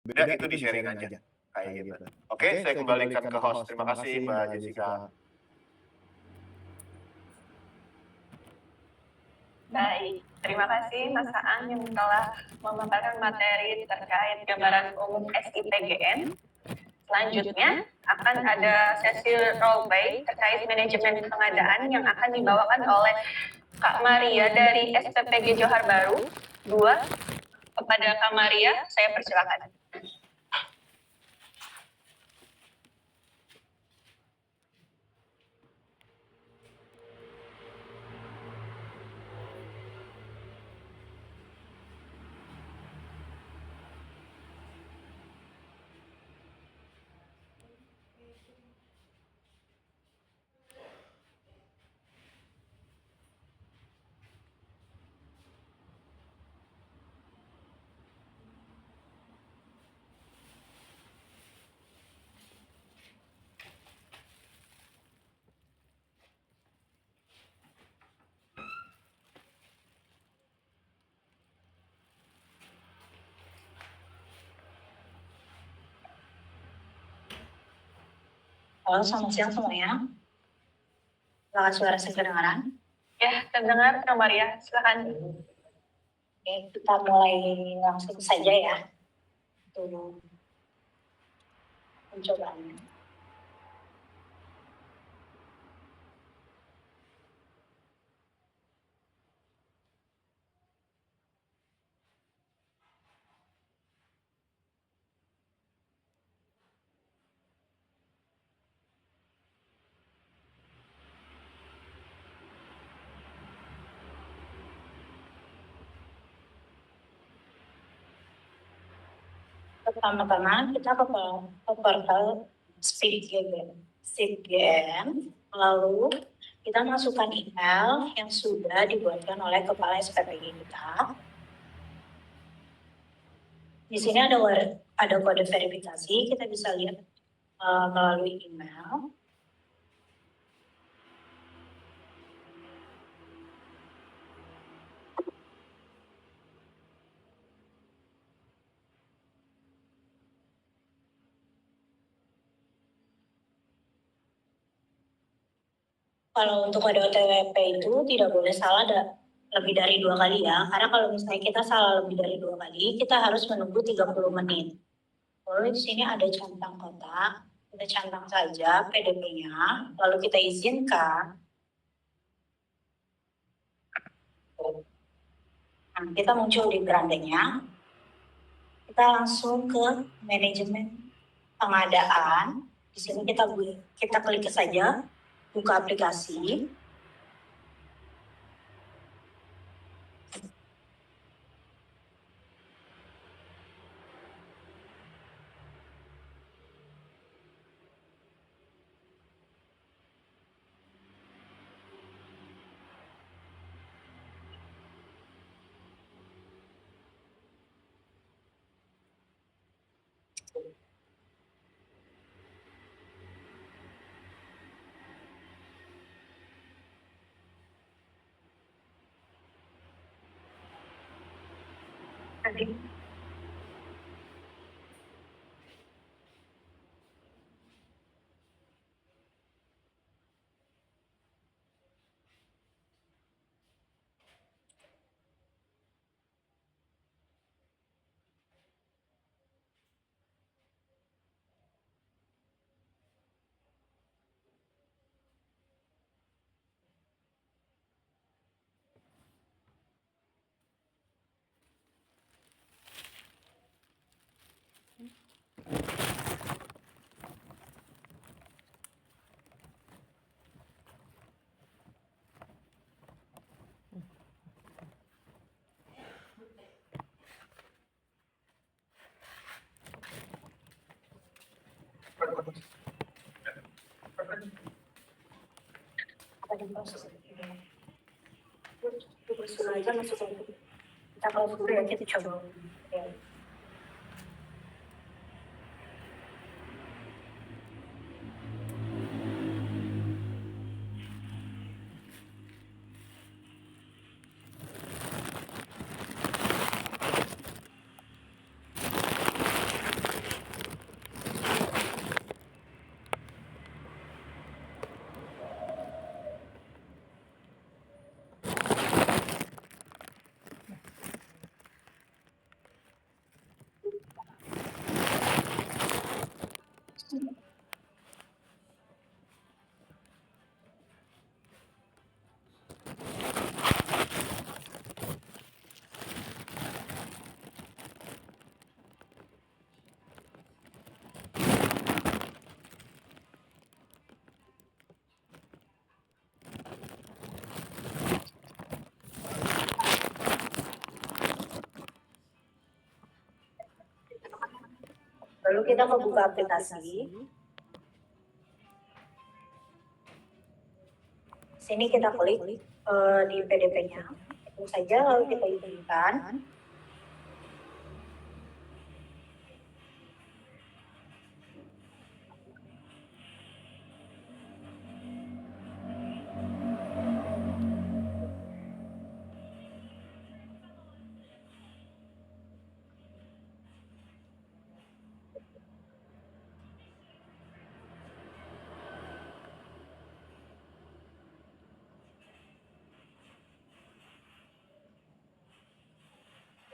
beda itu di sharing aja kayak gitu. Oke, saya kembalikan ke host. Terima kasih Mbak Jessica. Baik, terima kasih Mas Aan yang telah memaparkan materi terkait gambaran umum SIPGN. Selanjutnya akan ada sesi role play terkait manajemen pengadaan yang akan dibawakan oleh Kak Maria dari SPPG Johar Baru 2. Kepada Kak Maria, saya persilakan. Halo, selamat siang semuanya. Apakah suara saya kedengaran? Ya, terdengar Kak Maria, silakan. Oke, kita mulai langsung saja ya. Untuk pencobaannya. Pertama-tama kita ke portal SIPGN, lalu kita masukkan email yang sudah dibuatkan oleh kepala SPPG kita. Di sini ada kode verifikasi, kita bisa lihat melalui email. Kalau untuk kode OTP itu tidak boleh salah lebih dari 2 kali ya. Karena kalau misalnya kita salah lebih dari 2 kali, kita harus menunggu 30 menit. Lalu di sini ada centang kotak, kita centang saja PDP-nya, lalu kita izinkan. Nah, kita muncul di berandanya. Kita langsung ke manajemen pengadaan. Di sini kita klik saja, buka aplikasi. Aja masuk kita kalau dulu ya kita coba. Lalu kita membuka aplikasi. Sini kita klik di PDP-nya. Itu saja, lalu kita izinkan.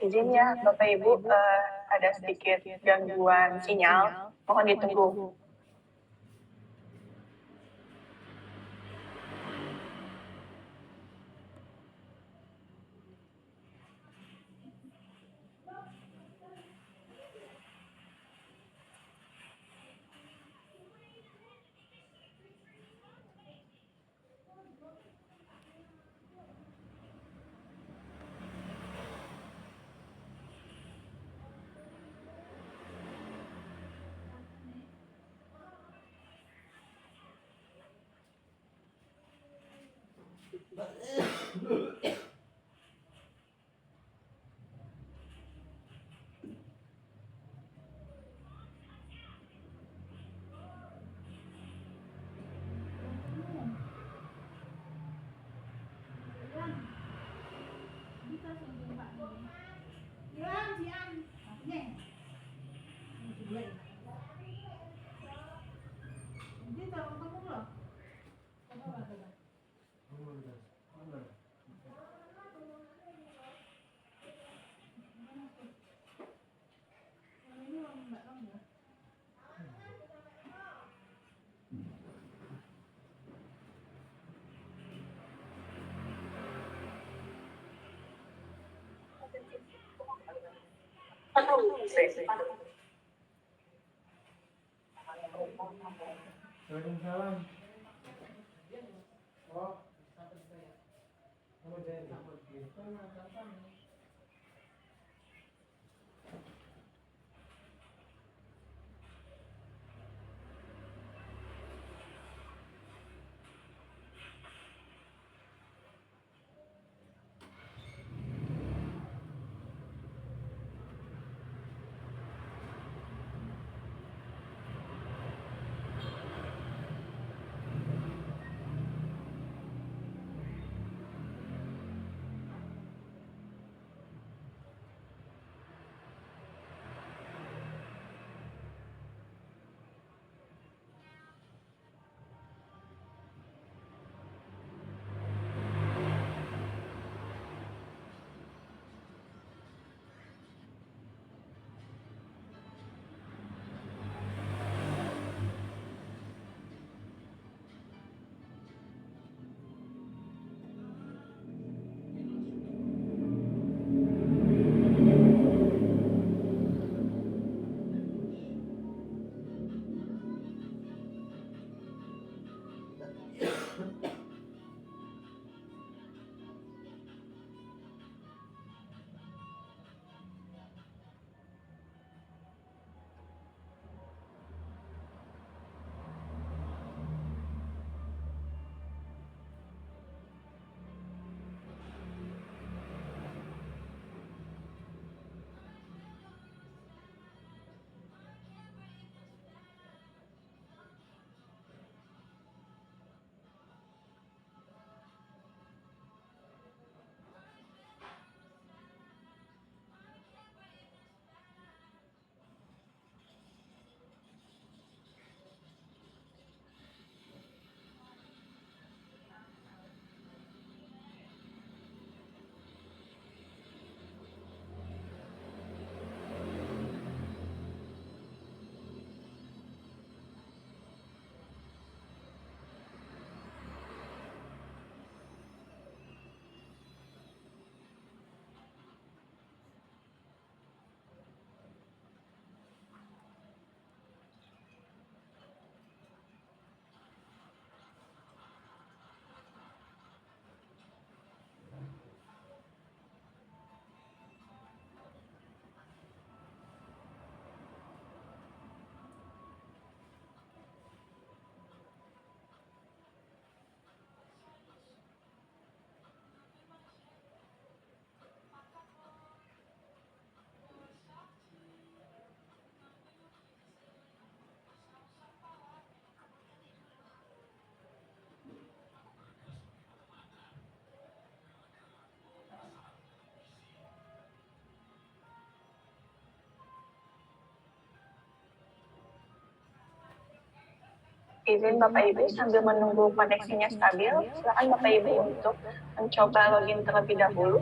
Izin ya, Bapak Ibu, ada sedikit gangguan sinyal. Mohon ditunggu. Waalaikumsalam. Oh, kamu jadi. Izin Bapak Ibu sambil menunggu koneksinya stabil, silakan Bapak Ibu untuk mencoba login terlebih dahulu.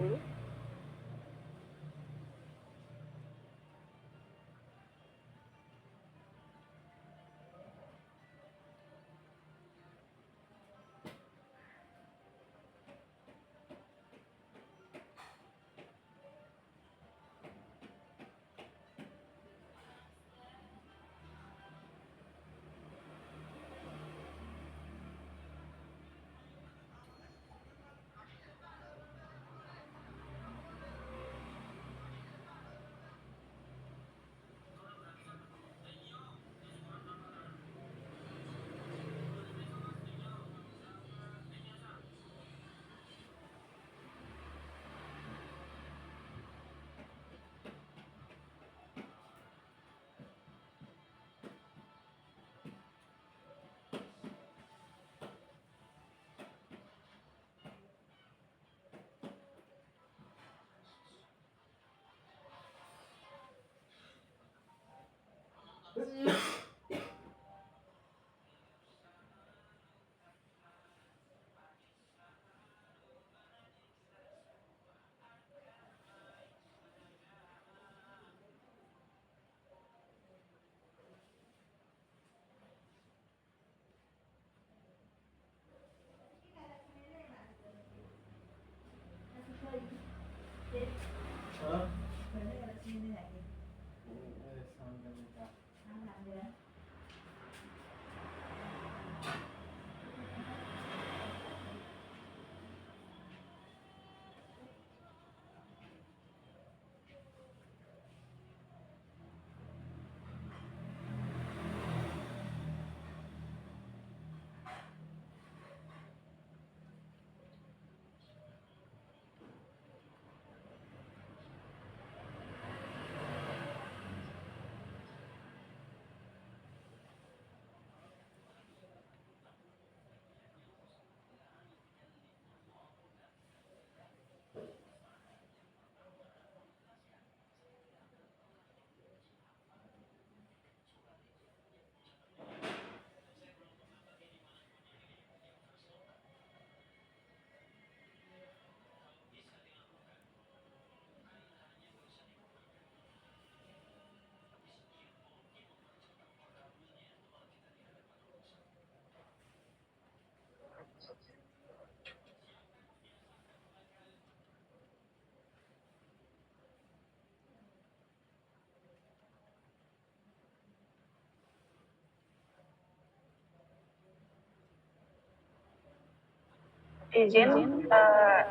Izin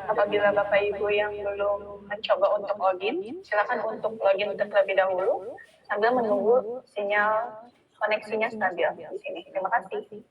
apabila Bapak Ibu yang belum mencoba untuk login, silakan untuk login terlebih dahulu sambil menunggu sinyal koneksinya stabil di sini. Terima kasih.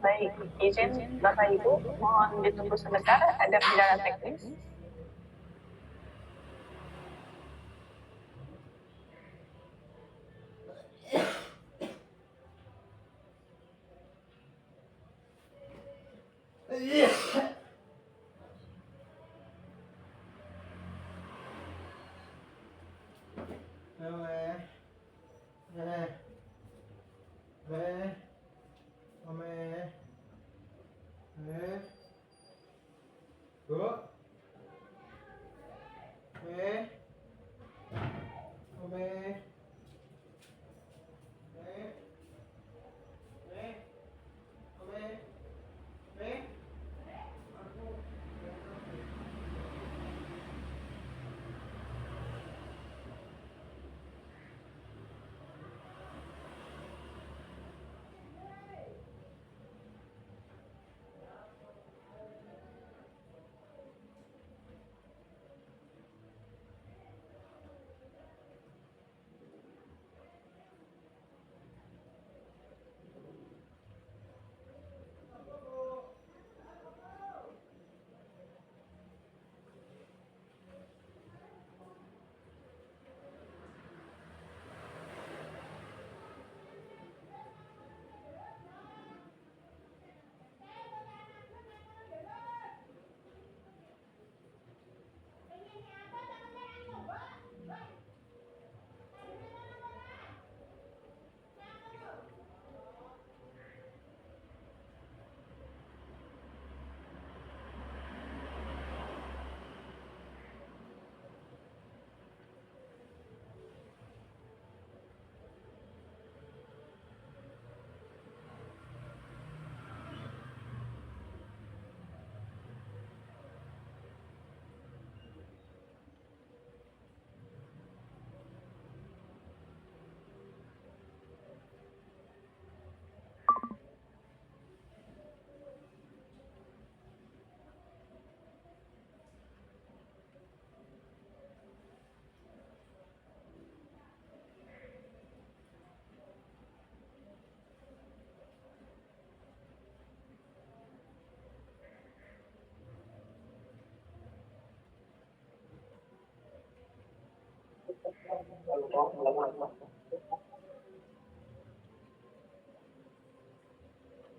Baik, izin Bapak Ibu, mohon ditunggu sebentar, ada kendala teknis.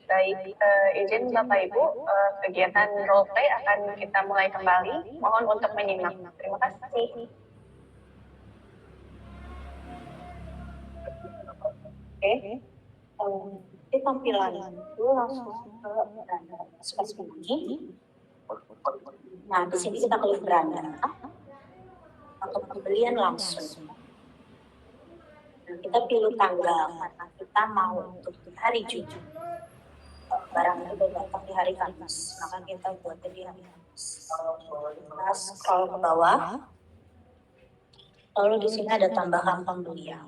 Baik, izin Bapak Ibu, kegiatan role play akan kita mulai kembali. Mohon untuk menyimak. Terima kasih. Oke, di tampilan itu langsung ke beranda space ini. Nah, di sini kita klik beranda untuk pembelian langsung. Nah, kita pilih tanggal karena kita mau untuk di hari Jumat. Barang itu datang di hari Kamis, maka kita buat di hari Kamis. Kita scroll ke bawah. Lalu di sini ada tambahan pembelian.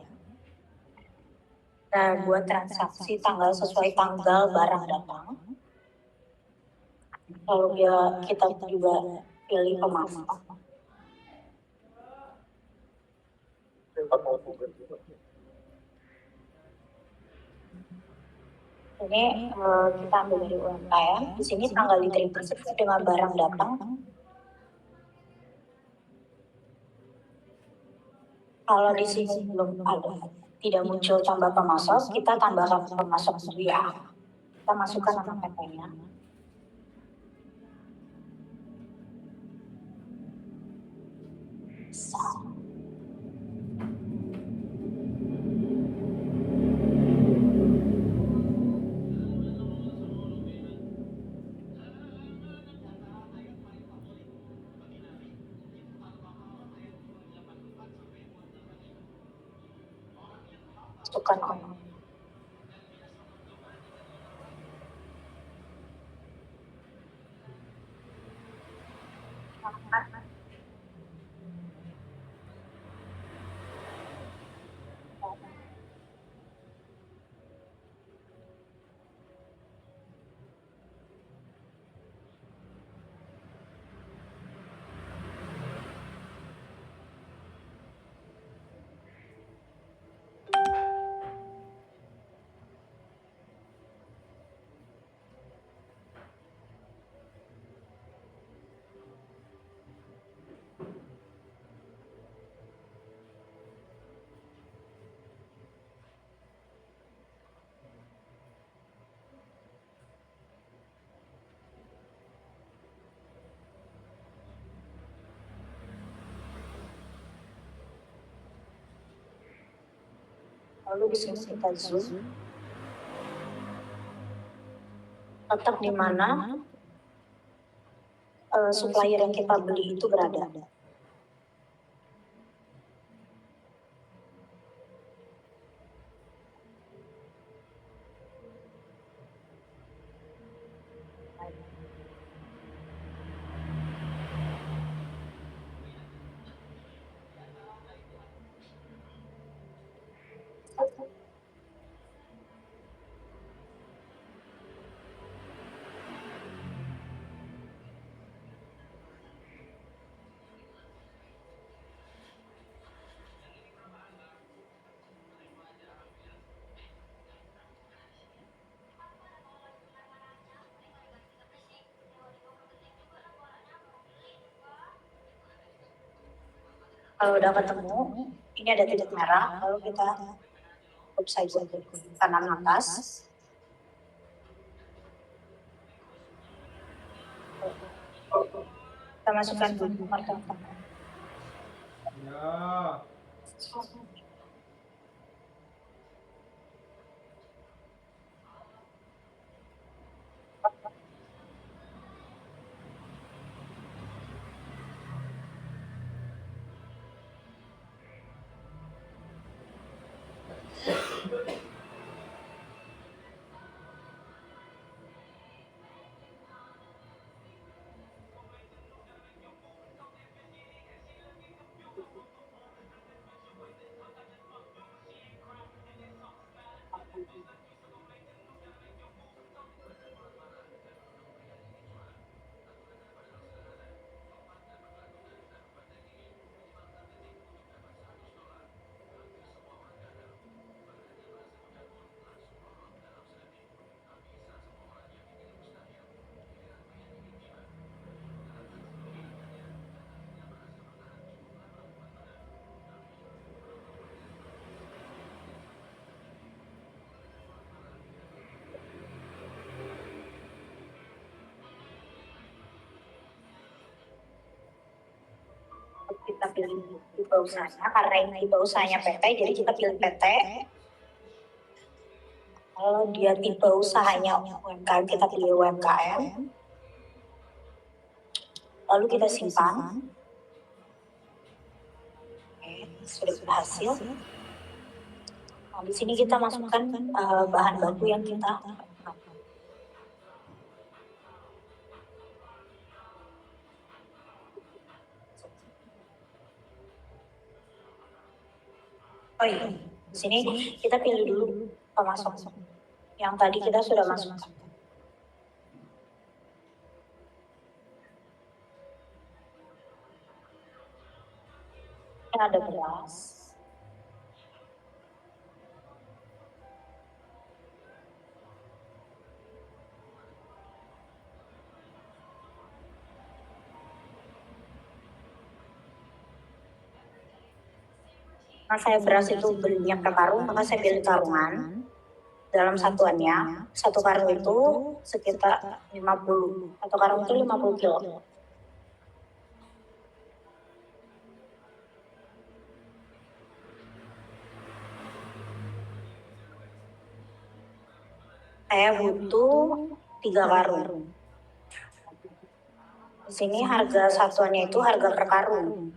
Nah, buat transaksi tanggal sesuai tanggal barang datang. Lalu kita juga pilih pemasak. Ini kita ambil dari UMKM. Di sini tanggal diterima sesuai dengan barang datang. Kalau di sini belum ada, tidak muncul tambah pemasok, kita tambahkan pemasok ya. Kita masukkan nama PT-nya. Masukkan nama. Lalu di sini kita zoom. Letak di mana supplier yang kita beli itu berada. Kalau udah ketemu, ini ada titik merah, lalu kita tap saja ke kanan atas. Kita masukkan dulu markup. Ya. Kita pilih tipe usahanya, karena ini tipe usahanya PT, jadi kita pilih PT. Kalau dia tipe usahanya UMKM, kita pilih UMKM. Lalu kita simpan. Oke, sudah berhasil. Nah, di sini kita masukkan bahan baku yang kita Oh iya, di sini kita pilih dulu pemasok yang tadi kita sudah masukkan. Ini ada beras. Karena saya beras itu belinya per karung, maka saya pilih karungan. Dalam satuannya, satu karung itu sekitar 50, satu karung itu 50 kilo. Saya butuh 3 karung. Di sini harga satuannya itu harga per karung.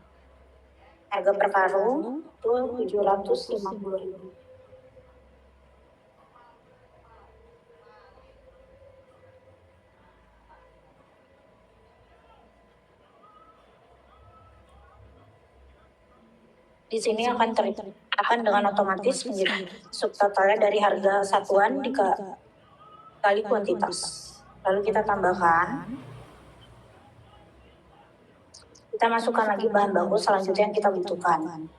Harga per karung itu 750.000. Di sini akan dengan otomatis menjadi subtotalnya dari harga satuan dikali kuantitas. Lalu kita tambahkan. Kita masukkan lagi bahan baku selanjutnya yang kita butuhkan.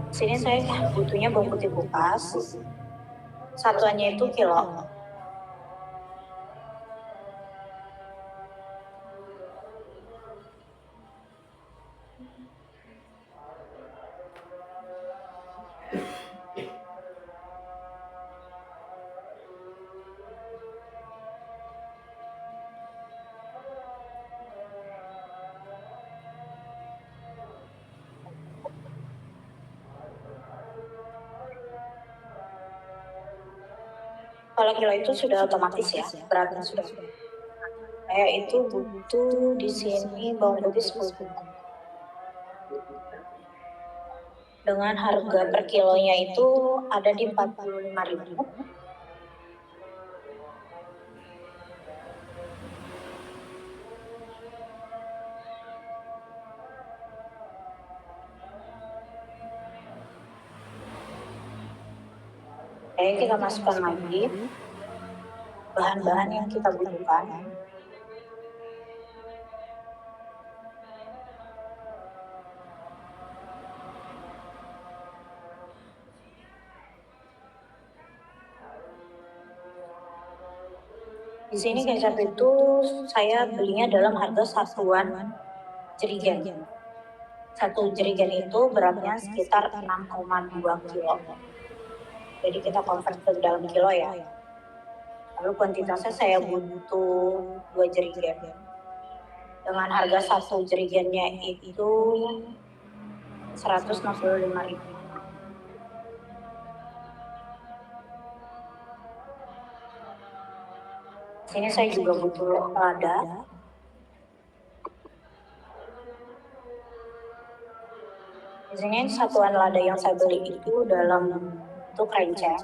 Sini saya butuhnya bawang putih kupas. Satuannya itu kilo. Kalau kilo itu sudah otomatis ya, beratnya sudah. Saya itu butuh di sini bawang putih 10 gram. Dengan harga per kilonya itu ada di 45.000. Oke, kita masukkan lagi bahan-bahan yang kita butuhkan. Di sini kecap itu saya belinya dalam harga satuan jerigen. Satu jerigen itu beratnya sekitar 6,2 kilo. Jadi kita convert ke dalam kilo ya. Lalu kuantitasnya saya butuh 2 jerigen. Dengan harga satu jerigennya itu 165.000. Sini saya juga butuh lada. Di sini satuan lada yang saya beli itu dalam bentuk renceng.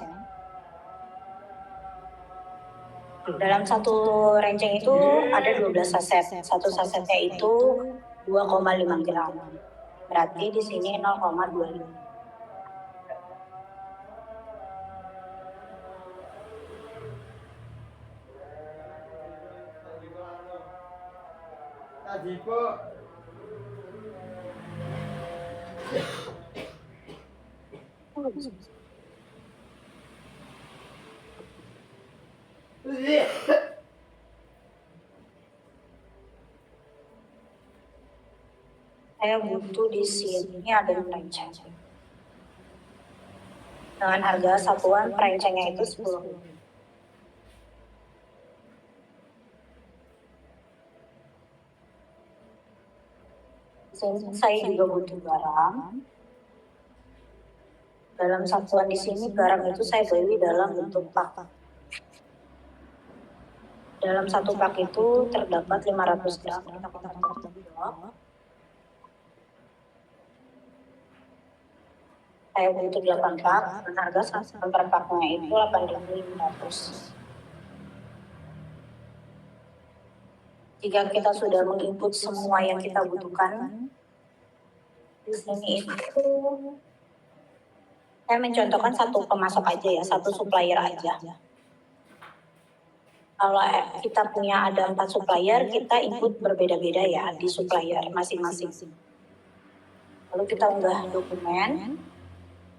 Dalam satu renceng itu ada 12 saset. Satu sasetnya itu 2,5 gram. Berarti di sini 0,25. Tadi po. Saya butuh di sini ada renceng. Dengan harga satuan rencengnya itu 10. Saya juga butuh garam. Dalam satuan di sini garam itu saya beli dalam bentuk pak. Dalam satu pak itu terdapat 500 gram. Kita potong blok. Saya butuh 8 pak. Dan harga satuan per paknya itu 8.500. Jika kita sudah menginput semua yang kita butuhkan, di sini itu saya mencontohkan satu pemasok aja ya, satu supplier aja. Kalau kita punya ada 4 supplier, kita input berbeda-beda ya di supplier masing-masing. Lalu kita unggah dokumen,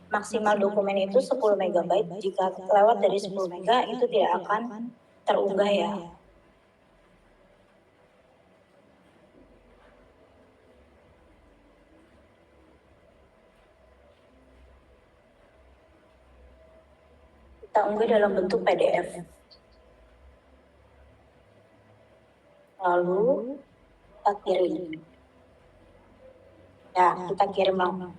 maksimal dokumen itu 10 MB. Jika lewat dari 10 MB itu tidak akan terunggah ya. Kita unggah dalam bentuk PDF. Lalu kita kirim. Ya, kita kirim langsung.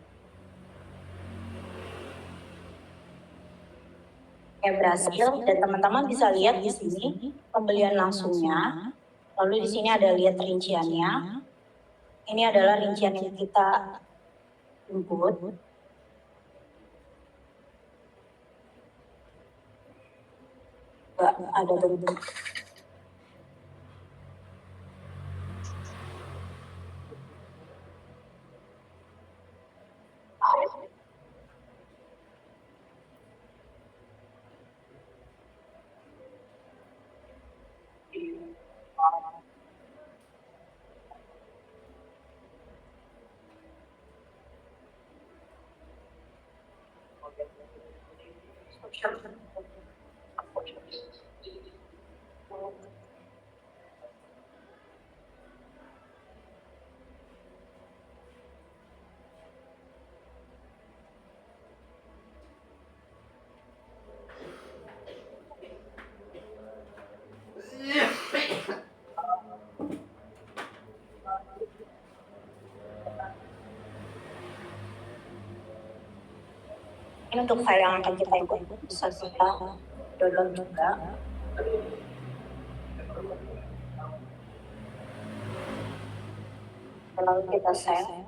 Oke, berhasil dan teman-teman bisa lihat di sini pembelian langsungnya. Lalu di sini ada lihat rinciannya. Ini adalah rincian yang kita input. Ada bentuk. Ini untuk file yang akan kita input, bisa kita download juga. Lalu kita save.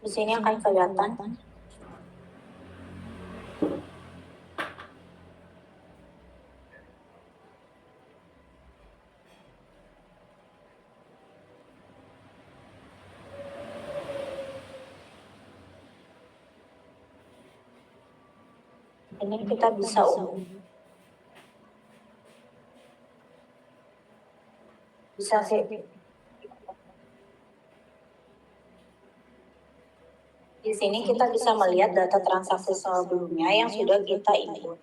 Di sini akan kelihatan ini kita bisa unduh. Bisa sih. Di sini kita bisa melihat data transaksi sebelumnya yang sudah kita input.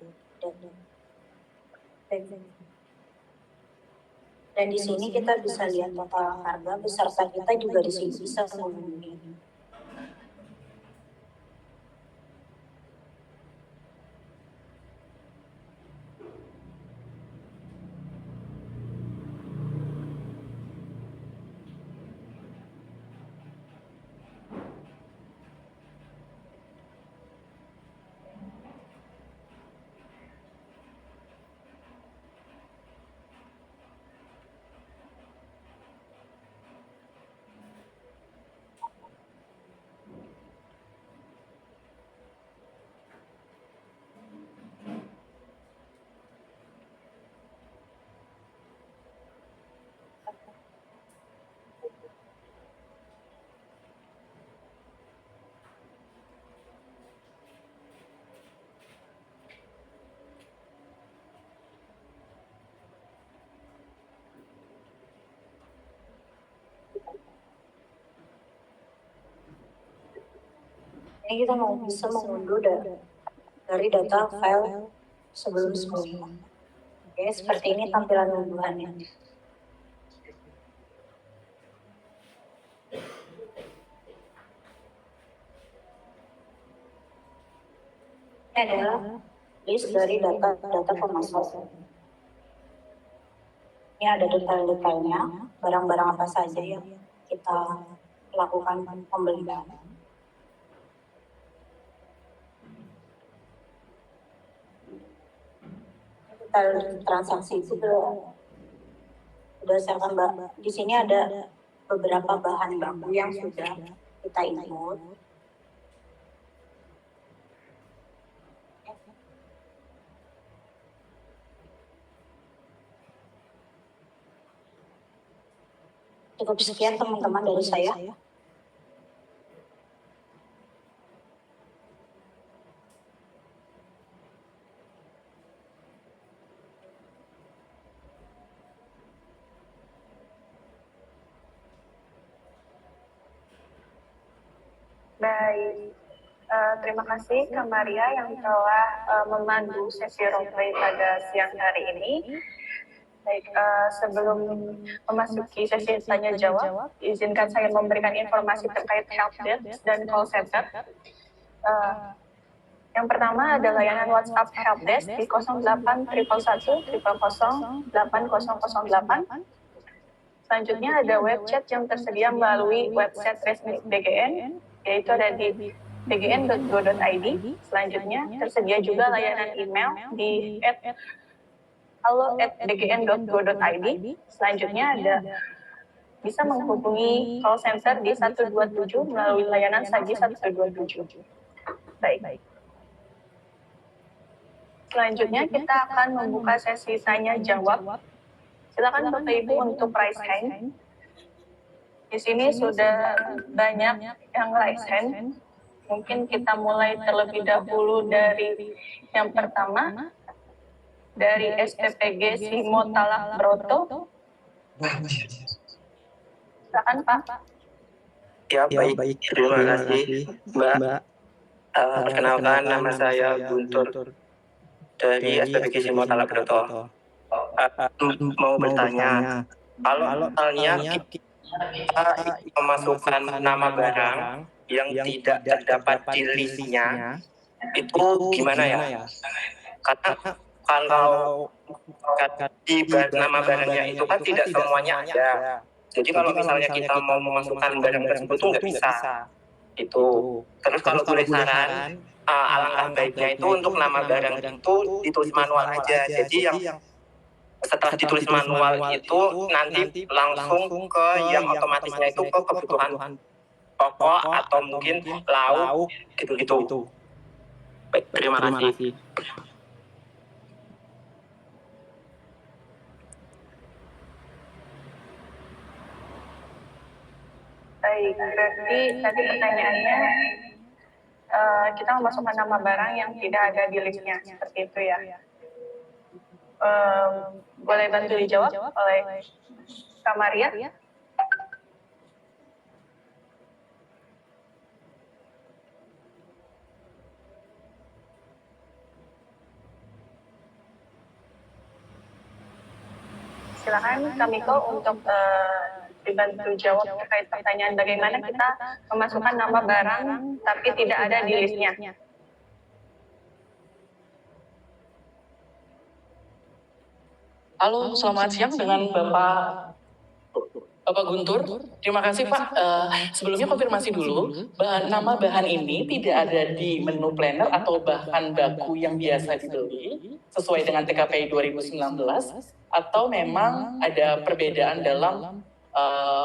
Dan di sini kita bisa lihat total harga beserta kita juga di sini bisa menghubungi. Ini kita mau bisa mengunduh dari data file sebelum-sebelumnya. Oke, seperti ini tampilan unduhannya. Ini adalah list dari data pemasaran. Ini ada detail-detailnya, barang-barang apa saja yang kita lakukan pembelian. Transaksi itu berdasarkan di sini ada beberapa bahan baku yang sudah kita input. Cukup sekian teman-teman dari saya. Baik, terima kasih Kak Maria yang telah memandu sesi roleplay pada siang hari ini. Baik, sebelum memasuki sesi tanya jawab, izinkan saya memberikan informasi terkait helpdesk dan call center. Yang pertama ada layanan WhatsApp helpdesk di 08 111 000 8008. Selanjutnya ada web chat yang tersedia melalui website resmi BGN, yaitu ada di bgn.go.id. Selanjutnya tersedia juga layanan email di halo@bgn.go.id. Selanjutnya ada bisa menghubungi call center di 127 melalui layanan Sagi 127. Baik. Selanjutnya kita akan membuka sesi tanya jawab. Silakan Bapak Ibu untuk raise hand. Di sini sudah banyak yang raise hand. Mungkin kita mulai terlebih dahulu dari yang pertama. dari SPPG Simo Talak Broto. Silakan Pak. Ya, baik. Terima kasih, Mbak. Perkenalkan, nama saya Guntur dari SPPG Simo Talak Broto. Mau bertanya, kalau misalnya kita memasukkan nama barang yang tidak terdapat di listnya, itu gimana ya? Karena kalau di nama barangnya itu kan tidak semuanya ada. Jadi kalau misalnya kita mau memasukkan barang tersebut itu nggak bisa. Itu. Terus kalau boleh saran, alangkah baiknya itu untuk nama barang itu ditulis manual aja. Jadi yang setelah ditulis manual itu nanti langsung ke yang otomatisnya itu ke kebutuhan pokok atau mungkin lauk gitu-gitu. Baik, terima kasih. Baik, berarti tadi pertanyaannya kita memasukkan nama barang yang tidak ada di listnya, seperti itu ya. Boleh bantu dijawab oleh Kak Maria? Silakan Kak Miko untuk dibantu jawab terkait pertanyaan bagaimana kita memasukkan nama barang tapi tidak ada di listnya. Halo, selamat siang dengan Bapak Guntur. Terima kasih Pak. Sebelumnya konfirmasi dulu, nama bahan ini tidak ada di menu planner atau bahan baku yang biasa dibeli sesuai dengan TKPI 2019 atau memang ada perbedaan dalam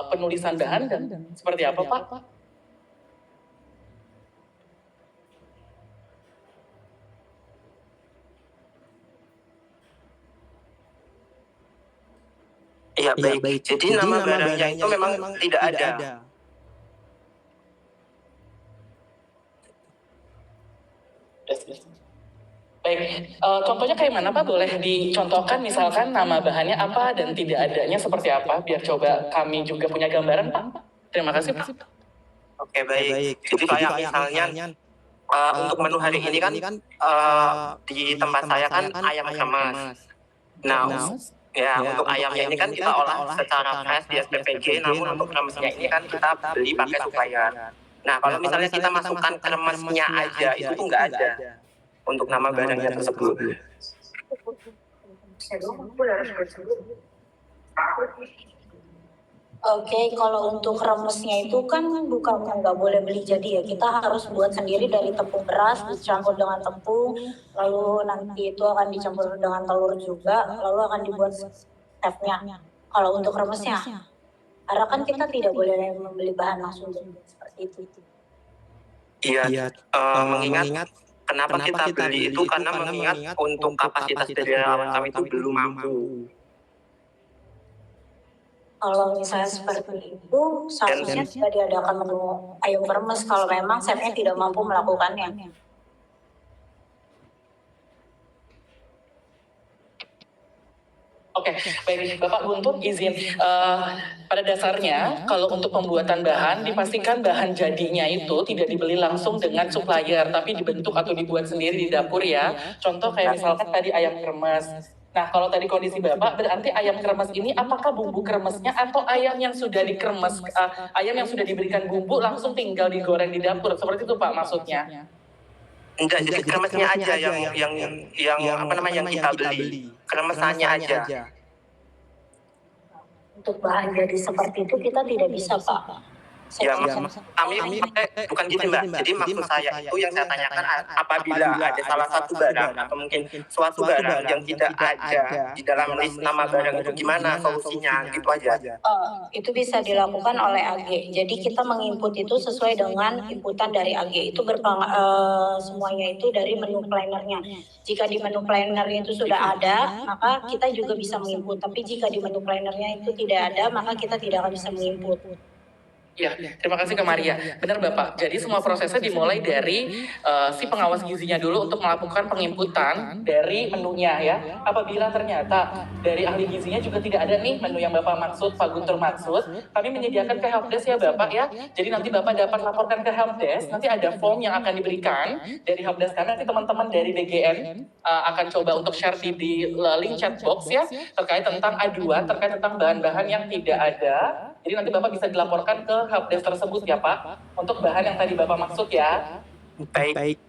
penulisan bahan dan seperti apa Pak? Ya, baik. Jadi nama barangnya itu memang tidak ada. Baik, contohnya kayak mana Pak? Boleh dicontohkan misalkan nama bahannya apa dan tidak adanya seperti apa? Biar coba kami juga punya gambaran Pak. Terima kasih Pak. Oke, baik. Jadi kayak misalnya untuk menu hari ini kan di tempat saya kan ayam kremes. Nah, ya untuk ayamnya ini kan kita olah secara fresh di SPPG, namun untuk kremesnya ini kan kita beli pakai supplier. Nah, kalau misalnya kita masukkan kremesnya aja, itu tuh nggak ada untuk nama barangnya tersebut. Oke, kalau untuk remesnya itu kan bukan nggak boleh beli jadi ya. Kita harus buat sendiri dari tepung beras, dicampur dengan tepung, lalu nanti itu akan dicampur dengan telur juga, lalu akan dibuat stepnya. Kalau untuk remesnya, karena kan kita tidak boleh membeli bahan langsung seperti itu. Iya, mengingat kenapa kita beli itu karena mengingat untuk kapasitas dari relawan kami itu belum mampu. Kalau misalnya seperti itu, seharusnya tidak diadakan menu ayam kremes kalau memang chefnya tidak mampu melakukannya. Oke, baik Bapak Guntur izin. Pada dasarnya kalau untuk pembuatan bahan dipastikan bahan jadinya itu tidak dibeli langsung dengan supplier, tapi dibentuk atau dibuat sendiri di dapur ya. Contoh kayak misalkan tadi ayam kremes. Nah kalau tadi kondisi Bapak berarti ayam kremes ini apakah bumbu kremesnya atau ayam yang sudah dikremes, ayam yang sudah diberikan bumbu langsung tinggal digoreng di dapur seperti itu Pak maksudnya? Enggak, jadi kremesnya aja yang apa namanya yang kita beli. Kremesannya aja. Untuk bahan jadi seperti itu kita tidak bisa Pak. Ya, kami bukan gitu Mbak. Jadi maksud saya itu yang saya tanyakan apabila ada salah satu barang atau mungkin suatu barang yang tidak ada di dalam list nama barang itu gimana solusinya gitu aja. Itu bisa dilakukan oleh AG. Jadi kita menginput itu sesuai dengan inputan dari AG. Itu semuanya itu dari menu plannernya. Jika di menu plannernya itu sudah ada, maka kita juga bisa menginput. Tapi jika di menu plannernya itu tidak ada, maka kita tidak akan bisa menginput. Ya, terima kasih Kak Maria. Benar Bapak. Jadi semua prosesnya dimulai dari si pengawas gizinya dulu untuk melakukan penginputan dari menunya ya. Apabila ternyata dari ahli gizinya juga tidak ada nih menu yang Bapak maksud, Pak Guntur maksud, kami menyediakan ke helpdesk ya Bapak ya. Jadi nanti Bapak dapat laporkan ke helpdesk, nanti ada form yang akan diberikan dari helpdesk kami. Nanti teman-teman dari BGN akan coba untuk share di link chat box ya, terkait tentang aduan, terkait tentang bahan-bahan yang tidak ada. Jadi nanti Bapak bisa dilaporkan ke helpdesk tersebut ya Pak, untuk bahan yang tadi Bapak maksud ya. Baik.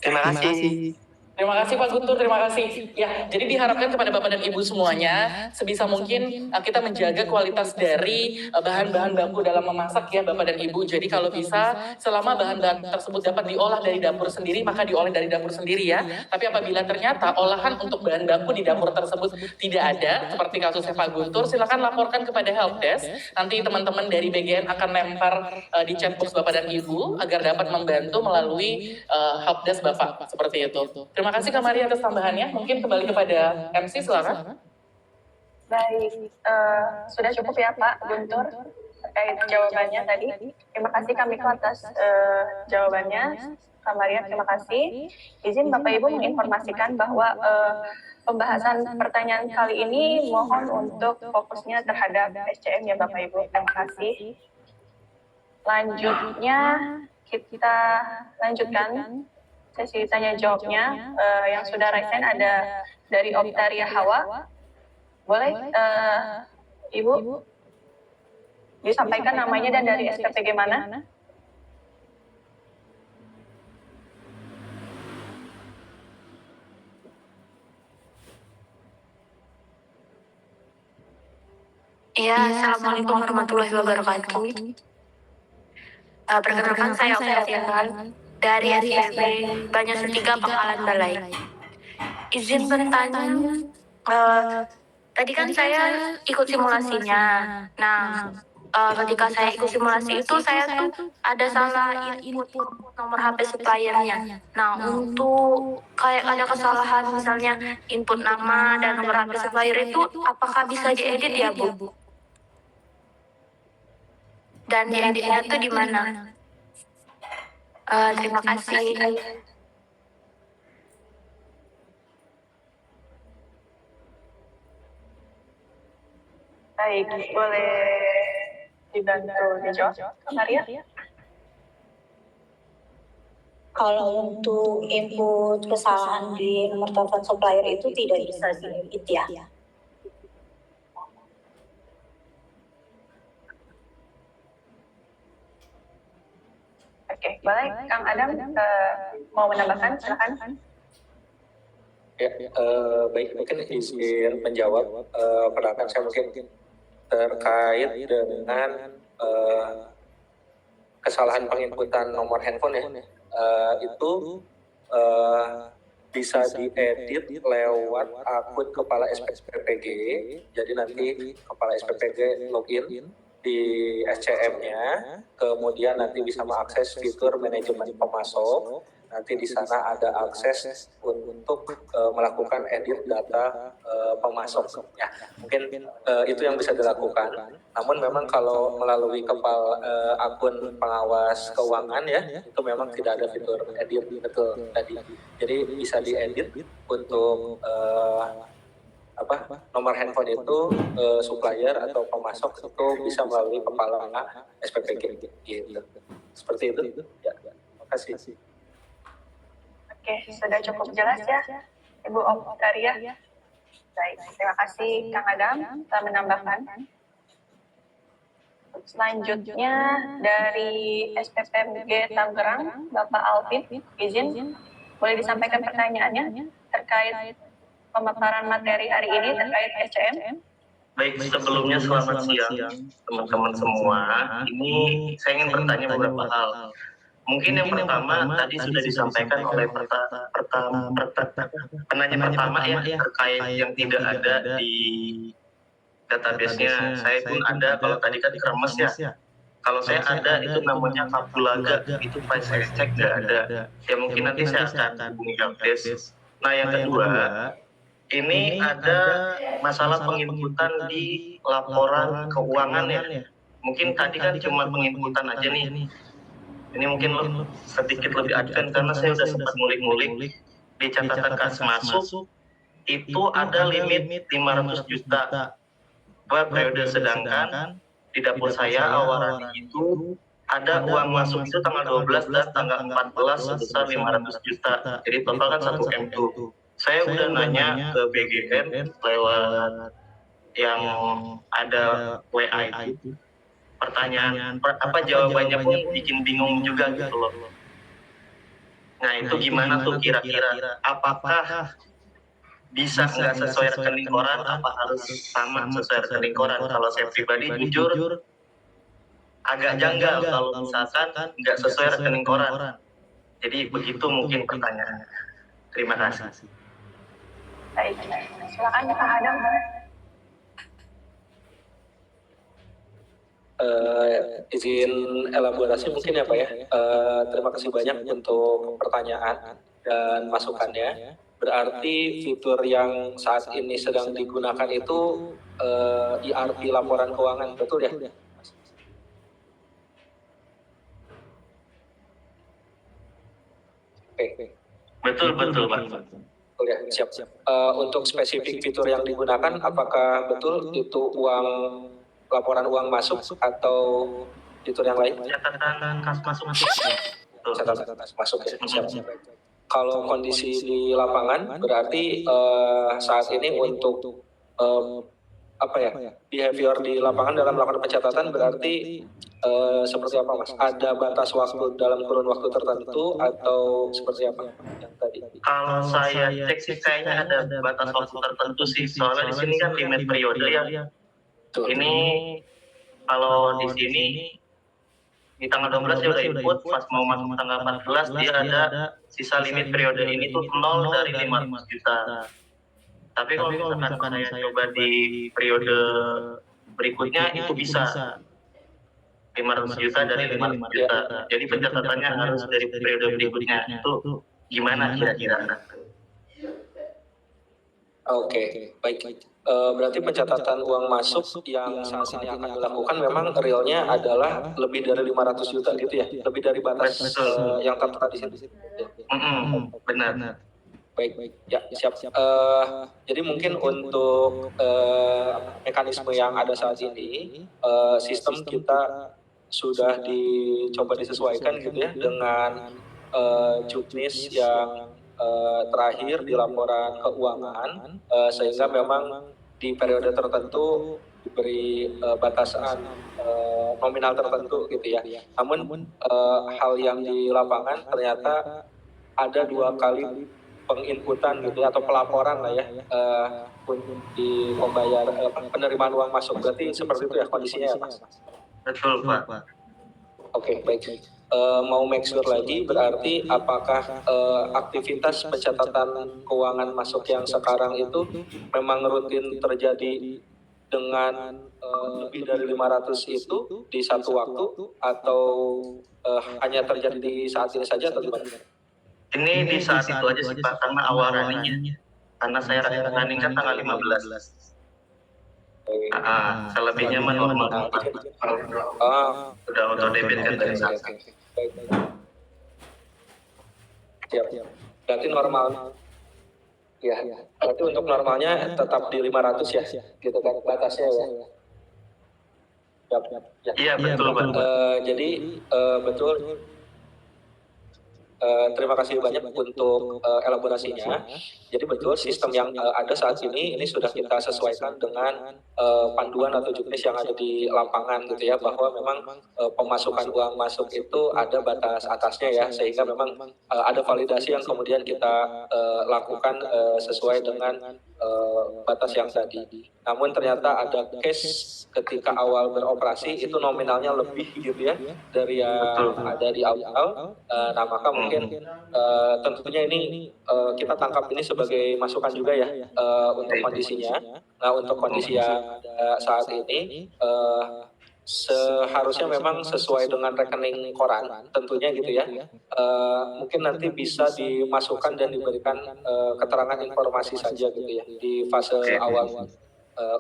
Terima kasih. Terima kasih Pak Guntur, terima kasih. Ya, jadi diharapkan kepada Bapak dan Ibu semuanya, sebisa mungkin kita menjaga kualitas dari bahan-bahan baku dalam memasak ya Bapak dan Ibu. Jadi kalau bisa, selama bahan-bahan tersebut dapat diolah dari dapur sendiri, maka diolah dari dapur sendiri ya. Tapi apabila ternyata olahan untuk bahan baku di dapur tersebut tidak ada, seperti kasusnya Pak Guntur, silakan laporkan kepada helpdesk. Nanti teman-teman dari BGN akan lempar di chat box Bapak dan Ibu, agar dapat membantu melalui helpdesk Bapak, seperti itu. Terima kasih Kak Maria atas tambahannya. Mungkin kembali kepada MC, silakan. Baik, sudah cukup ya Pak Guntur terkait jawabannya tadi. Terima kasih Kak Miko atas jawabannya. Kak Maria, terima kasih. Izin Bapak Ibu menginformasikan bahwa pembahasan pertanyaan kali ini mohon untuk fokusnya terhadap SCM ya Bapak Ibu. Terima kasih. Lanjutnya kita lanjutkan sesi tanya jawabnya. Yang sudah raise hand ada dari Optaria Hawa. Boleh Ibu disampaikan namanya dan dari SPPG mana? Iya, Assalamualaikum warahmatullahi wabarakatuh. Perkenalkan saya Optaria dari SPP Banyu 3 Pangkalan Balai. Izin bertanya, tadi kan saya ikut simulasinya. Nah, ketika saya ikut simulasi itu saya tuh ada salah input nomor HP suppliernya. Nah, untuk kayak ada kesalahan misalnya input nama dan nomor HP supplier itu apakah bisa diedit ya Bu? Dan dieditnya tuh di mana? Terima kasih. Baik, boleh dibantu dijawab, Kak Maria? Kalau untuk input kesalahan di nomor telepon supplier itu tidak bisa diedit ya. Oke, boleh Kang Adam mau menambahkan, silakan. Ya, baik, mungkin izin menjawab. Pertanyaan saya mungkin terkait dengan kesalahan penginputan nomor handphone ya. Itu bisa diedit lewat akun kepala SPPG. Jadi nanti kepala SPPG login di SCM-nya, kemudian nanti bisa mengakses fitur manajemen pemasok. Nanti di sana ada akses untuk melakukan edit data pemasok. Ya, mungkin itu yang bisa dilakukan. Namun memang kalau melalui akun pengawas keuangan ya, itu memang tidak ada fitur edit, betul tadi. Jadi bisa diedit untuk nomor handphone itu supplier atau pemasok itu bisa melalui kepala SPPG gitu. Seperti itu. Ya, terima kasih. Oke, sudah cukup jelas ya Ibu Optaria. Baik, terima kasih Kang Adam telah menambahkan. Selanjutnya dari SPPG Tangerang, Bapak Alvin, izin boleh disampaikan pertanyaannya terkait pemaparan materi hari ini terkait SCM. Baik, sebelumnya selamat siang teman-teman semua. Ini saya ingin bertanya beberapa hal. Mungkin yang pertama tadi sudah disampaikan oleh penanya pertama ya, terkait yang tidak ada di database-nya. Saya pun ada, kalau tadi kan kremes ya. Kalau saya ada itu namanya Kapulaga, itu pas saya cek nggak ada. Ya mungkin nanti saya akan hubungi helpdesk. Nah yang kedua, ini ada masalah penginputan di laporan keuangan ya. mungkin tadi kan cuma penginputan aja nih. Ini mungkin sedikit lebih advance karena saya udah sempat ngulik-ngulik di catatan kas masuk itu ada limit 500 juta per periode, sedangkan di dapur saya awalnya itu ada uang masuk itu tanggal 12 dan tanggal 14 sebesar 500 juta. Jadi total kan 1 M tuh. Saya udah nanya ke BGN lewat yang ada WA itu. Pertanyaan apa jawabannya pun bikin bingung juga gitu loh. Nah itu gimana tuh kira-kira? Apakah bisa nggak sesuai rekening koran? Apa harus sama sesuai rekening koran? Kalau saya pribadi jujur agak janggal kalau misalkan nggak sesuai rekening koran. Jadi begitu mungkin pertanyaannya. Terima kasih. Baik, silakan Pak Adam. Izin elaborasi mungkin ya Pak ya. Terima kasih banyak untuk pertanyaan dan masukannya. Berarti fitur yang saat ini sedang digunakan itu ERP laporan keuangan, betul ya? Oke. Betul Pak. Betul ya, siap. Untuk spesifik fitur yang digunakan, apakah betul itu laporan uang masuk atau fitur yang lain? Catatan kas masuk. Catatan kas masuk ya, siap. Kalau kondisi di lapangan berarti saat ini untuk behavior di lapangan dalam melakukan pencatatan berarti seperti apa Mas? Ada batas waktu dalam kurun waktu tertentu atau seperti apa yang tadi? Kalau saya cek sih kayaknya ada batas waktu tertentu sih. Soalnya di sini kan limit periode ya. Ini kalau di sini di tanggal 12 dia udah input, pas mau masuk tanggal 14 dia ada sisa limit periode ini tuh 0 dari 500 juta. Tapi kalau misalkan saya coba di periode berikutnya itu bisa 500 juta dari 500 juta. Jadi pencatatannya harus dari periode berikutnya. Itu gimana kira-kira? Oke, baik. Berarti pencatatan uang masuk yang saat ini akan dilakukan memang realnya adalah lebih dari 500 juta gitu ya? Lebih dari batas yang tertera di sini. Benar. Baik, ya siap. Jadi mungkin untuk mekanisme yang ada saat ini, sistem kita sudah dicoba disesuaikan gitu ya dengan juknis yang terakhir di laporan keuangan, sehingga memang di periode tertentu diberi batasan nominal tertentu gitu ya. Namun hal yang di lapangan ternyata ada 2 kali penginputan gitu ya, atau pelaporan lah ya untuk di penerimaan uang masuk. Berarti seperti itu ya kondisinya ya Mas? Betul Pak. Oke, baik. Mau make sure lagi berarti apakah aktivitas pencatatan keuangan masuk yang sekarang itu memang rutin terjadi dengan lebih dari 500 itu di satu waktu atau hanya terjadi di saat ini saja atau gimana? Ini di saat itu aja sih Pak, karena awal runningnya. Karena saya running kan tanggal 15. Selebihnya mah normal. Udah auto debit kan dari sana. Siap. Berarti normal. Ya. Berarti untuk normalnya tetap di 500 ya, gitu kan batasnya ya. Iya betul Pak. Jadi betul. Terima kasih banyak untuk elaborasinya. Jadi betul sistem yang ada saat ini sudah kita sesuaikan dengan panduan atau juknis yang ada di lapangan gitu ya, bahwa memang pemasukan uang masuk itu ada batas atasnya ya, sehingga memang ada validasi yang kemudian kita lakukan sesuai dengan batas yang tadi. Namun ternyata ada case ketika awal beroperasi itu nominalnya lebih gitu ya dari yang ada di awal. Nah maka mungkin tentunya ini kita tangkap ini sebagai masukan juga ya untuk kondisinya. Nah untuk kondisi yang ada saat ini seharusnya memang sesuai dengan rekening koran tentunya gitu ya. Mungkin nanti bisa dimasukkan dan diberikan keterangan informasi saja gitu ya di fase awal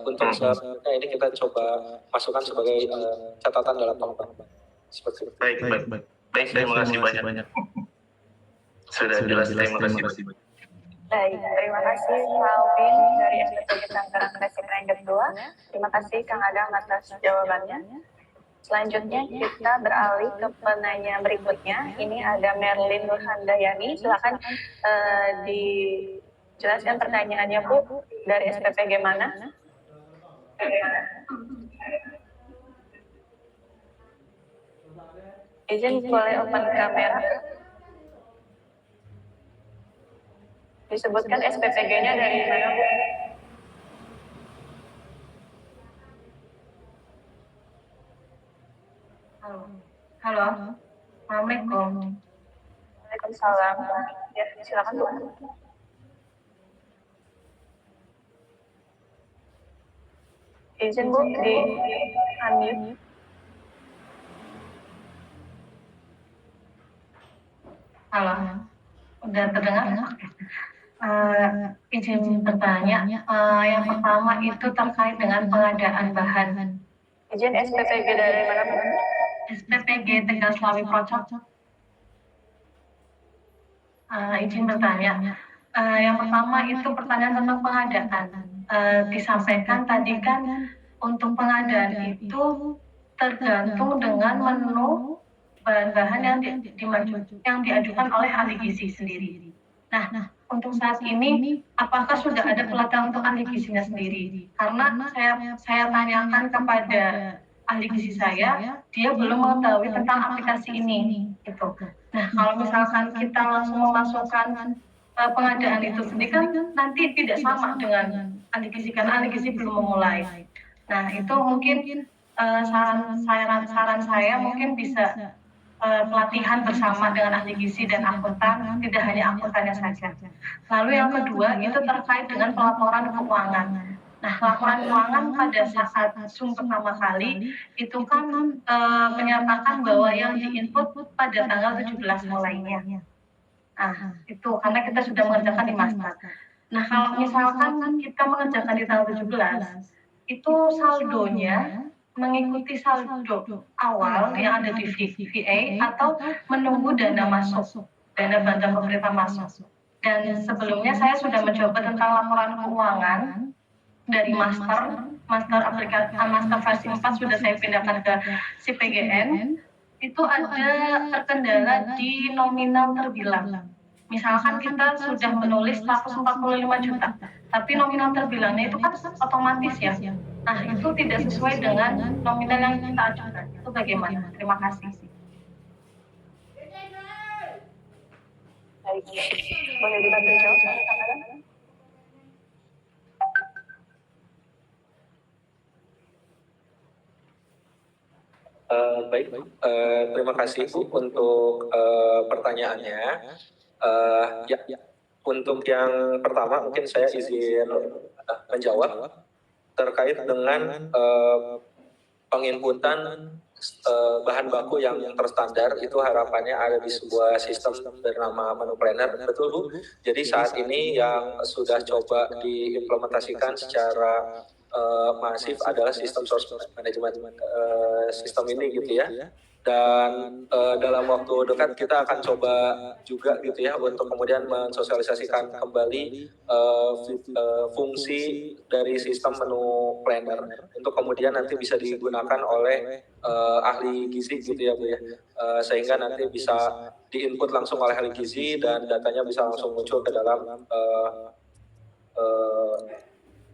Untuk selanjutnya ini kita coba masukkan sebagai catatan dalam pengembang. Seperti itu. Baik, terima kasih banyak. Sudah jelas, terima kasih. Baik, terima kasih Pak Alvin dari SPPG Tangerang Resik Rengget 2. Terima kasih Kang Adam atas jawabannya. Selanjutnya kita beralih ke penanya berikutnya. Ini ada Merlin Nurhandayani. Silakan dijelaskan pertanyaannya Bu, dari SPPG mana? Izin boleh open kamera. Disebutkan SPPG-nya dari mana Bu? Halo. Assalamualaikum. Waalaikumsalam. Ya, silakan Bu. Izin Bu di unmute. Halo. Udah terdengar? Izin bertanya. Yang pertama itu terkait dengan pengadaan bahan. Izin SPPG dari mana Bu? SPPG Tegal Slawi Procok. Izin bertanya. Yang pertama itu pertanyaan tentang pengadaan. Disampaikan tadi kan untuk pengadaan itu tergantung dengan menu bahan-bahan yang diajukan oleh ahli gizi sendiri. Nah, untuk saat ini apakah sudah ada pelatihan untuk ahli gizinya sendiri? Karena saya tanyakan kepada ahli gizi saya, dia belum mengetahui tentang aplikasi ini. Gitu. Nah, kalau misalkan kita langsung memasukkan pengadaan itu sendiri kan nanti tidak sama dengan ahli gizi karena ahli gizi belum memulai. Nah, itu mungkin saran saya mungkin bisa pelatihan bersama dengan ahli gizi dan akuntan, tidak hanya akuntannya saja. Lalu yang kedua itu terkait dengan pelaporan keuangan. Nah, laporan keuangan pada saat Zoom pertama kali itu kan menyatakan bahwa yang diinput pada tanggal 17 mulainya. Nah, itu karena kita sudah mengerjakan di master. Nah, kalau misalkan kita mengerjakan di tanggal 17, itu saldonya mengikuti saldo awal yang ada di VA atau menunggu dana masuk, dana bantuan pemerintah masuk. Dan sebelumnya saya sudah mencoba tentang laporan keuangan dari master versi 4 sudah saya pindahkan ke si PGN. Itu ada terkendala di nominal terbilang. Misalkan kita sudah menulis 145 juta, tapi nominal terbilangnya itu kan otomatis ya. Nah, itu tidak sesuai dengan nominal yang kita ajukan. Itu bagaimana? Terima kasih. Baik, boleh dibantu jawab? Baik, terima kasih Bu untuk pertanyaannya. Untuk yang pertama mungkin saya izin menjawab terkait dengan penginputan bahan baku yang terstandar. Itu harapannya ada di sebuah sistem bernama Menu Planner, betul Bu? Jadi saat ini yang sudah coba diimplementasikan secara masif adalah sistem source management sistem ini gitu ya. Dan dalam waktu dekat kita akan coba juga gitu ya untuk kemudian mensosialisasikan kembali fungsi dari sistem menu planner untuk kemudian nanti bisa digunakan oleh ahli gizi gitu ya Bu ya, sehingga nanti bisa diinput langsung oleh ahli gizi dan datanya bisa langsung muncul ke dalam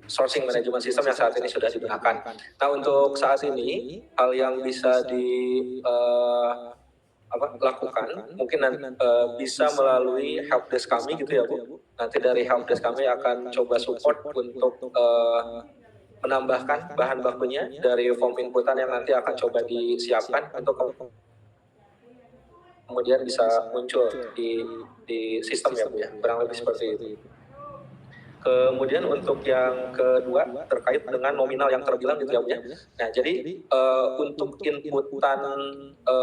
sourcing management system yang saat ini sudah digunakan. Nah, untuk saat ini hal yang bisa dilakukan mungkin bisa melalui helpdesk kami gitu ya Bu. Nanti dari helpdesk kami akan coba support untuk menambahkan bahan bakunya dari form inputan yang nanti akan coba disiapkan untuk kemudian bisa muncul di sistem ya Bu ya. Kurang lebih seperti itu. Kemudian untuk yang kedua terkait dengan nominal yang terbilang gitu ya Bu ya. Nah, jadi untuk inputan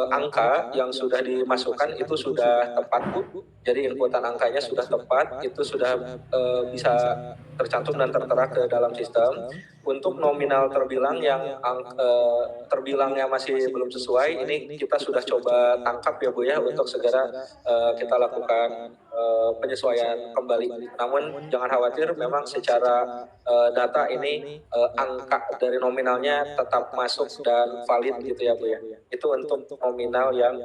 angka yang sudah dimasukkan itu sudah tepat Bu. Jadi inputan angkanya sudah tepat, itu sudah bisa tercantum dan tertera ke dalam sistem. Untuk nominal terbilang yang terbilangnya masih belum sesuai, ini kita sudah coba tangkap ya Bu ya, untuk segera kita lakukan penyesuaian kembali. Namun jangan khawatir, memang secara data ini angka dari nominalnya tetap masuk dan valid gitu ya Bu ya. Itu untuk nominal yang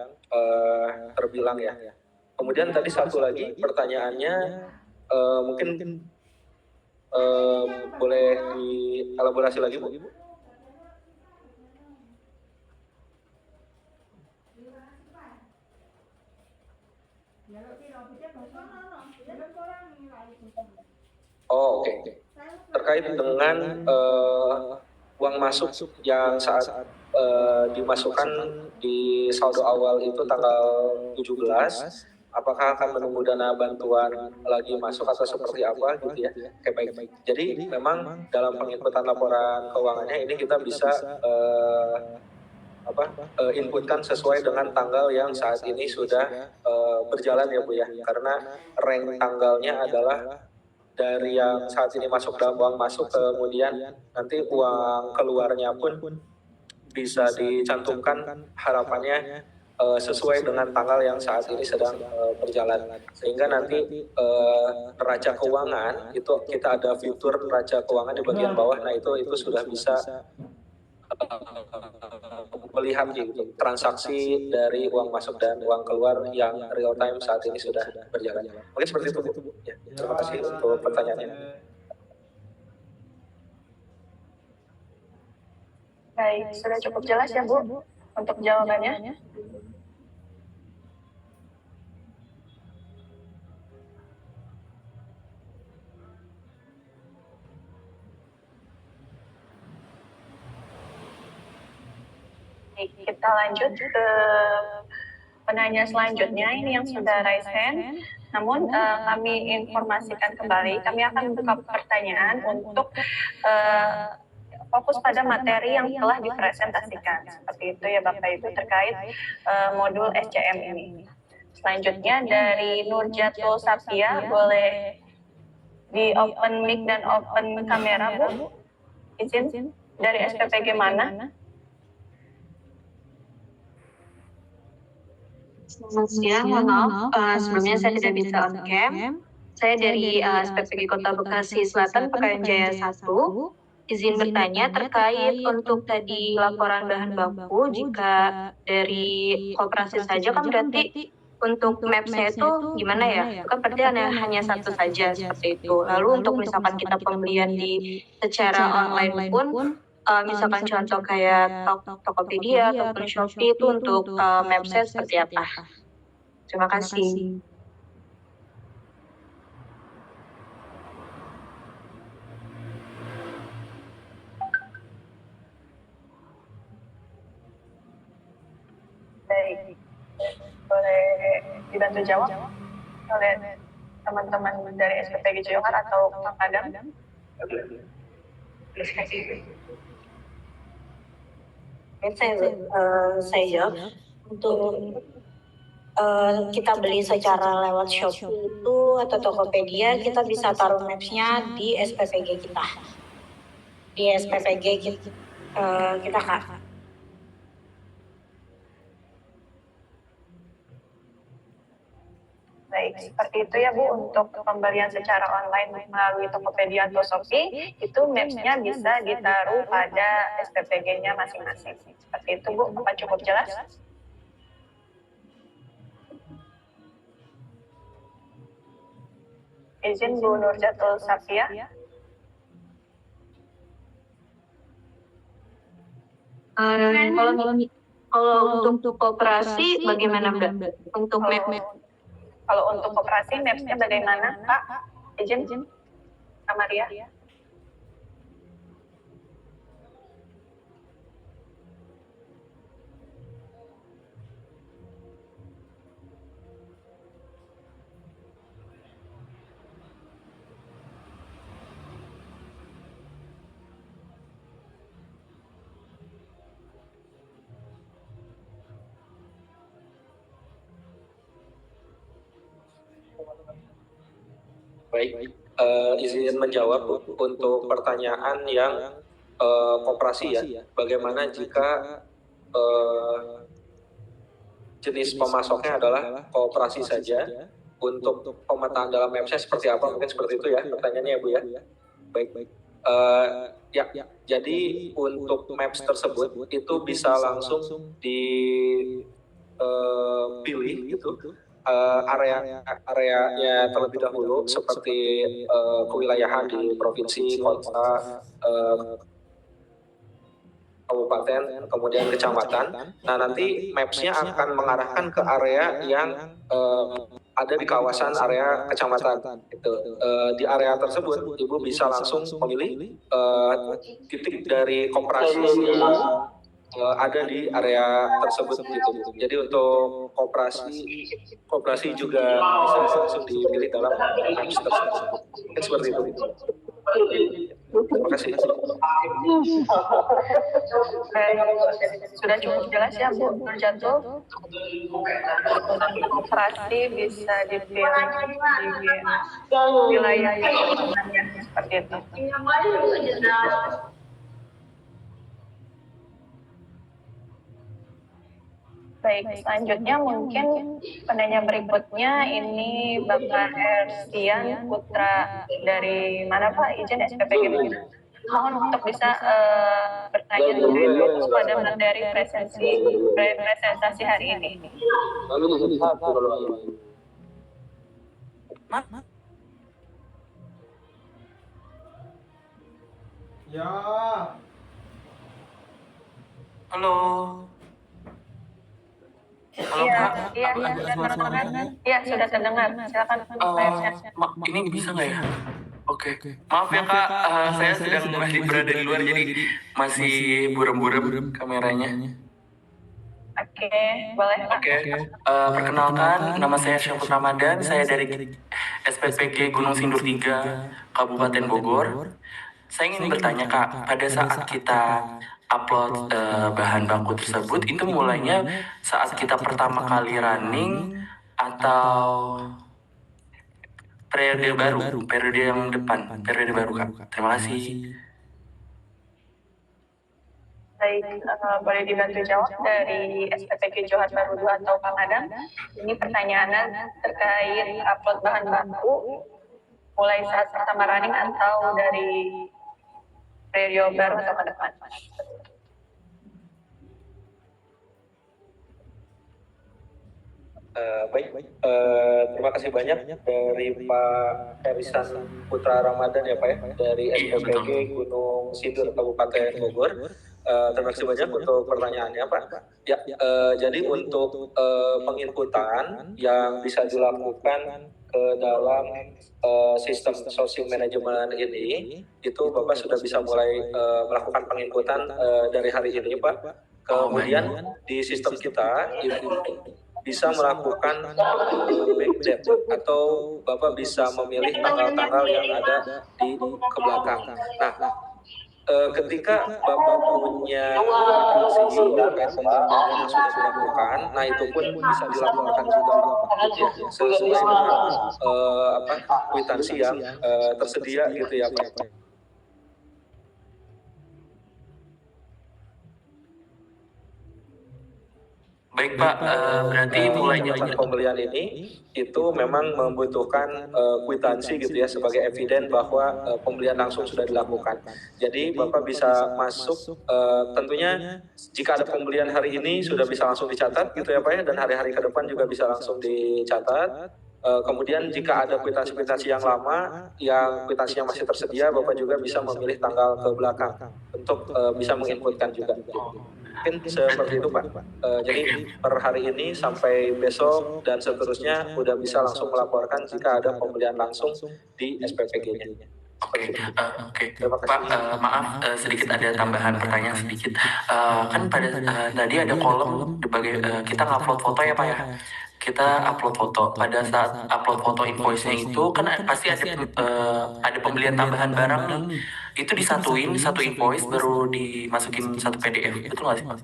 terbilang ya. Kemudian tadi satu lagi pertanyaannya, mungkin boleh dielaborasi lagi Bu? Oh oke. Terkait dengan uang masuk yang saat dimasukkan di saldo awal itu tanggal 17, apakah akan menunggu dana bantuan lagi masuk atau seperti apa gitu ya? Oke baik. Jadi memang dalam pengikutan laporan keuangannya ini kita bisa inputkan sesuai dengan tanggal yang saat ini sudah berjalan ya Bu ya, karena rank tanggalnya adalah dari yang saat ini masuk dalam uang masuk, kemudian nanti uang keluarnya pun bisa dicantumkan harapannya sesuai dengan tanggal yang saat ini sedang berjalan, sehingga nanti neraca keuangan itu kita ada fitur neraca keuangan di bagian bawah. Nah itu sudah bisa melihat gitu, transaksi dari uang masuk dan uang keluar yang real time saat ini sudah berjalan. Mungkin seperti itu Bu. Ya, terima kasih untuk pertanyaannya. Baik, sudah cukup jelas ya Bu untuk jawabannya. Baik, kita lanjut ke penanya selanjutnya. Ini yang sudah raise hand. Namun kami informasikan kembali, kami akan buka pertanyaan untuk fokus pada materi yang telah dipresentasikan. Seperti itu ya Bapak Ibu, terkait modul SCM ini. Selanjutnya dari Nurjatul Sapia, boleh di open mic dan open kamera Bu. Izin dari SPPG mana? Selamat siang, mohon maaf. Sebelumnya saya tidak bisa on cam. Saya dari SPPG Kota Bekasi Selatan, Pekayon Jaya 1. Izin bertanya terkait untuk tadi laporan bahan baku, jika dari koperasi saja kan berarti untuk maps-nya itu gimana ya? Kan berarti hanya satu saja seperti itu. Lalu untuk misalkan kita pembelian di secara online pun, misalkan contoh kayak Tokopedia ataupun Shopee itu untuk maps-nya seperti apa? Terima kasih. Baik, boleh dibantu jawab oleh teman-teman dari SPPG Johar atau Kang Adam? Saya jawab. Untuk kita beli secara lewat Shopee itu atau Tokopedia, kita bisa taruh maps-nya di SPPG kita. Di SPPG kita Kak. Baik, seperti itu ya Bu, untuk pembelian secara online melalui Tokopedia atau Shopee, itu maps-nya bisa ditaruh pada SPPG-nya masing-masing. Seperti itu Bu, apa cukup jelas? Izin Bu Nurjatul Sapia. Kalau untuk koperasi bagaimana Mbak? Untuk map? Kalau untuk koperasi maps-nya bagaimana Pak? Izin Amaria. Baik, izin menjawab Bu, untuk pertanyaan yang koperasi ya. Bagaimana jika jenis pemasoknya adalah koperasi saja? Untuk pemetaan dalam Maps-nya seperti apa? Mungkin seperti itu ya pertanyaannya ya Bu ya. Baik. Ya, jadi untuk Maps tersebut itu bisa langsung dipilih gitu. Areanya terlebih dahulu seperti kewilayahan di provinsi, kota, kabupaten, kemudian kecamatan. Nah, nanti Maps-nya akan mengarahkan ke area yang ada di kawasan area kecamatan. Gitu. Di area tersebut, Ibu bisa langsung memilih titik dari koperasi yang ada di area tersebut. Gitu. Jadi untuk koperasi juga bisa langsung dipilih dalam Maps tersebut. Mungkin seperti itu. Terima kasih. Sudah cukup jelas ya Bu Nurjatuh. Koperasi bisa dipilih di wilayah yang seperti itu. Baik, selanjutnya mungkin penanya berikutnya ini Bapak Ersian Putra dari mana Pak? Izin SPPG. Mohon untuk bisa bertanya lebih fokus pada materi presentasi hari ini. Ya. Halo. Halo Kak, Iya, sudah terdengar. Silakan. Ini bisa nggak ya? Oke. Maaf ya Kak, saya sedang masih berada di luar jadi masih buram-buram kameranya. Oke, boleh Pak. Perkenalkan, nama saya Syafut Ramadan, saya dari SPPG Gunung Sindur 3, Kabupaten Bogor. Saya ingin bertanya Kak, pada saat kita upload bahan baku tersebut, itu mulainya saat kita pertama kali running atau periode yang depan, periode baru Kak. Terima kasih. Baik, boleh dibantu jawab dari SPPG Johar Baru 2 atau Kang Adam. Ini pertanyaannya terkait upload bahan baku mulai saat pertama running atau dari periode baru atau ke depan. Terima kasih banyak dari Pak Herisan Putra Ramadan ya Pak ya, dari SPPG Gunung Sindur Kabupaten Bogor. Terima kasih banyak untuk pertanyaannya Pak. Ya, jadi untuk penginputan yang bisa dilakukan ke dalam sistem sourcing management ini, itu Bapak sudah bisa mulai melakukan penginputan dari hari ini Pak. Kemudian di sistem kita bisa melakukan backdate atau Bapak bisa memilih tanggal-tanggal yang ada di ke belakang. Nah, ketika Bapak punya kwitansi terkait pembayaran yang sudah dilakukan, nah itu pun bisa dilaporkan juga ya, sesuai dengan kwitansi yang tersedia gitu ya Pak. Baik Pak, berarti mulainya pembelian ini itu memang membutuhkan kwitansi gitu ya sebagai eviden bahwa pembelian langsung sudah dilakukan. Jadi Bapak bisa masuk, tentunya jika ada pembelian hari ini sudah bisa langsung dicatat gitu ya Pak ya, dan hari-hari ke depan juga bisa langsung dicatat. Kemudian jika ada kwitansi-kwitansi yang lama, yang kwitansinya masih tersedia, Bapak juga bisa memilih tanggal ke belakang untuk bisa menginputkan juga. Mungkin seperti itu Pak. Jadi per hari ini sampai besok dan seterusnya udah bisa langsung melaporkan jika ada pembelian langsung di SPPG-nya. Oke. Pak, maaf sedikit ada tambahan pertanyaan sedikit. Kan pada tadi ada kolom kita ngupload foto ya Pak ya. Kita upload foto. Pada saat upload foto invoice-nya itu kan pasti ada pembelian tambahan barang nih. Itu disatuin satu invoice baru dimasukin satu PDF. Betul nggak sih Mas?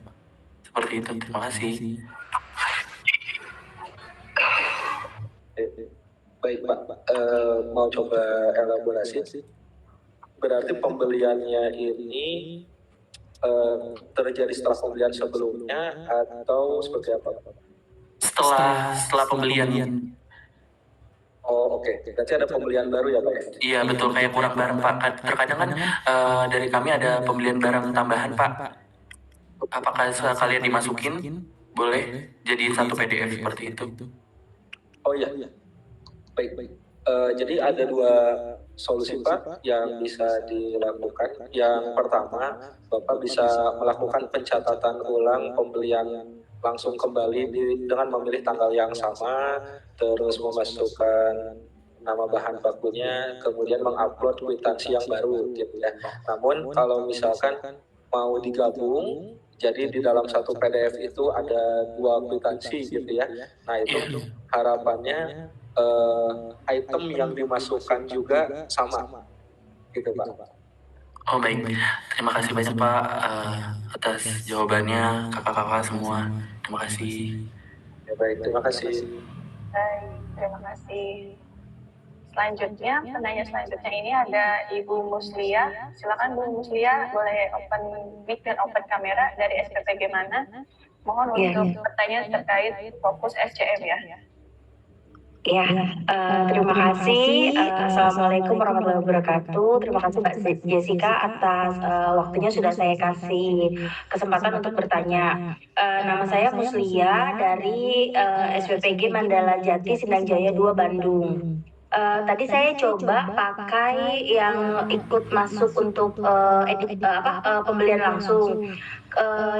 Seperti itu. Terima kasih. Baik Pak, mau coba elaborasi? berarti pembeliannya ini terjadi setelah pembelian sebelumnya atau seperti apa? Setelah pembelian. Oh oke, berarti ada pembelian baru ya Pak? Iya betul, kayak kurang barang Pak. Terkadang kan dari kami ada pembelian barang tambahan Pak. Apakah kalian dimasukin? Boleh jadi satu PDF seperti itu. Oh iya, baik. Jadi ada dua solusi Pak yang bisa dilakukan. Yang pertama, Bapak bisa melakukan pencatatan ulang pembelian langsung kembali dengan memilih tanggal yang sama, terus memasukkan nama bahan bakunya, kemudian mengupload kwitansi yang baru gitu ya. Namun kalau misalkan mau digabung, jadi di dalam satu PDF itu ada dua kwitansi gitu ya. Nah itu harapannya item yang dimasukkan juga sama gitu Pak. Oh baik, terima kasih banyak Pak atas jawabannya kakak-kakak semua. Terima kasih. Ya baik, terima kasih. Baik, terima kasih. Selanjutnya, penanya selanjutnya ini ada Ibu Muslia. Silakan Bu Muslia, boleh open mic dan open kamera dari SPPG mana? Mohon untuk pertanyaan terkait fokus SCM ya. Ya, terima kasih. Assalamualaikum warahmatullahi wabarakatuh. Terima kasih Mbak Jessica atas waktunya sudah saya kasih kesempatan untuk bertanya. Nama saya Muslia dari SPPG Mandala Jati Sindang Jaya 2 Bandung. Tadi saya coba pakai yang ikut masuk untuk pembelian langsung.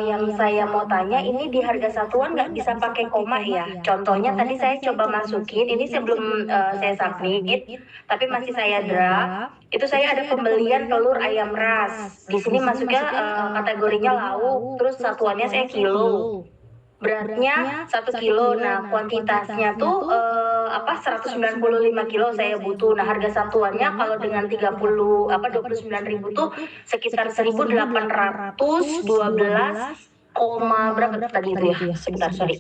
Yang saya mau tanya ini di harga satuan nggak bisa pakai koma ya? Contohnya tadi saya coba masukin, ini sebelum saya submit, tapi masih saya draft. Itu saya ada pembelian telur ayam ras. Di sini masuknya kategorinya lauk, terus satuannya saya kilo. Beratnya 1 kilo. Nah, kuantitasnya tuh 195 kilo saya butuh. Nah, harga satuannya kalau dengan 29.000 tuh sekitar 1.812, berapa tadi itu ya? Sebentar, sorry.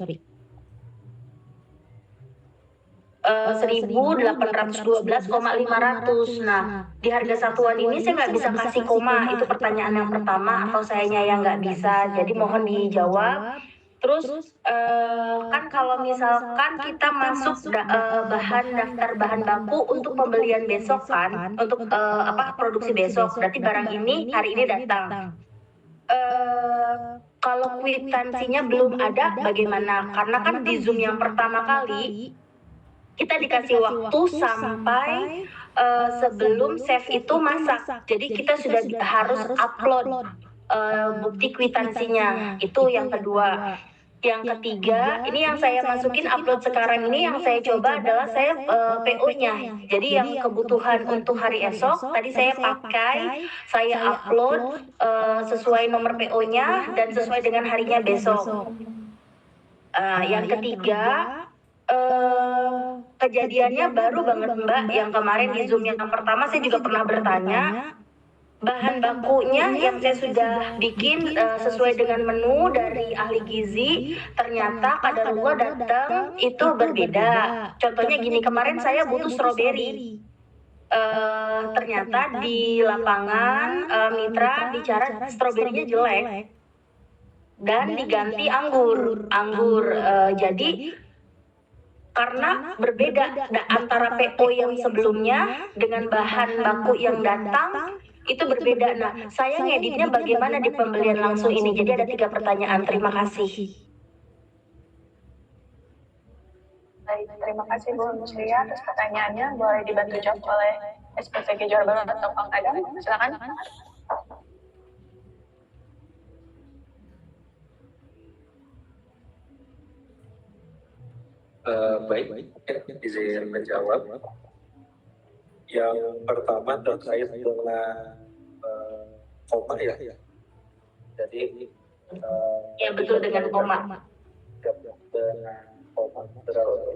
1.812,500. Nah, di harga satuan ini saya nggak bisa kasih koma. Itu pertanyaan yang pertama, atau sayanya yang nggak bisa. Jadi mohon dijawab. Terus kan kalau misalkan kita masuk daftar bahan baku untuk pembelian besok kan, untuk produksi besok, berarti barang ini hari ini datang. Kalau kwitansinya belum ada, bagaimana? Karena kan di Zoom yang pertama kali kita dikasih waktu sampai sebelum chef itu masak. Jadi kita sudah harus upload bukti kwitansinya. Itu yang kedua. Yang ketiga, ini yang saya masukin upload sekarang ini yang saya coba adalah saya PO-nya. Jadi yang kebutuhan untuk hari esok tadi saya pakai, saya upload sesuai nomor PO-nya dan sesuai dengan harinya besok. Yang ketiga, kejadiannya baru banget Mbak, yang kemarin di Zoom yang pertama saya juga pernah bertanya. Bahan bakunya yang saya sudah bikin sesuai dengan menu dari ahli gizi, ternyata kadarullah datang itu berbeda. Contohnya gini, kemarin saya butuh stroberi. Ternyata di lapangan mitra bicara stroberinya jelek dan diganti anggur. Jadi karena berbeda antara PO yang sebelumnya dengan bahan baku yang datang itu berbeda. Nah, saya ngeditnya bagaimana di pembelian langsung ini? Jadi ada 3 pertanyaan. Terima kasih. Baik, terima kasih Bu Muslia atas pertanyaannya. Boleh dibantu jawab oleh SPPG Johor Baru atau Kang Adam. Silakan. Baik, izin menjawab. Yang pertama terkait dengan koma ya. Jadi Ya betul, dengan koma. Dengan koma berapa?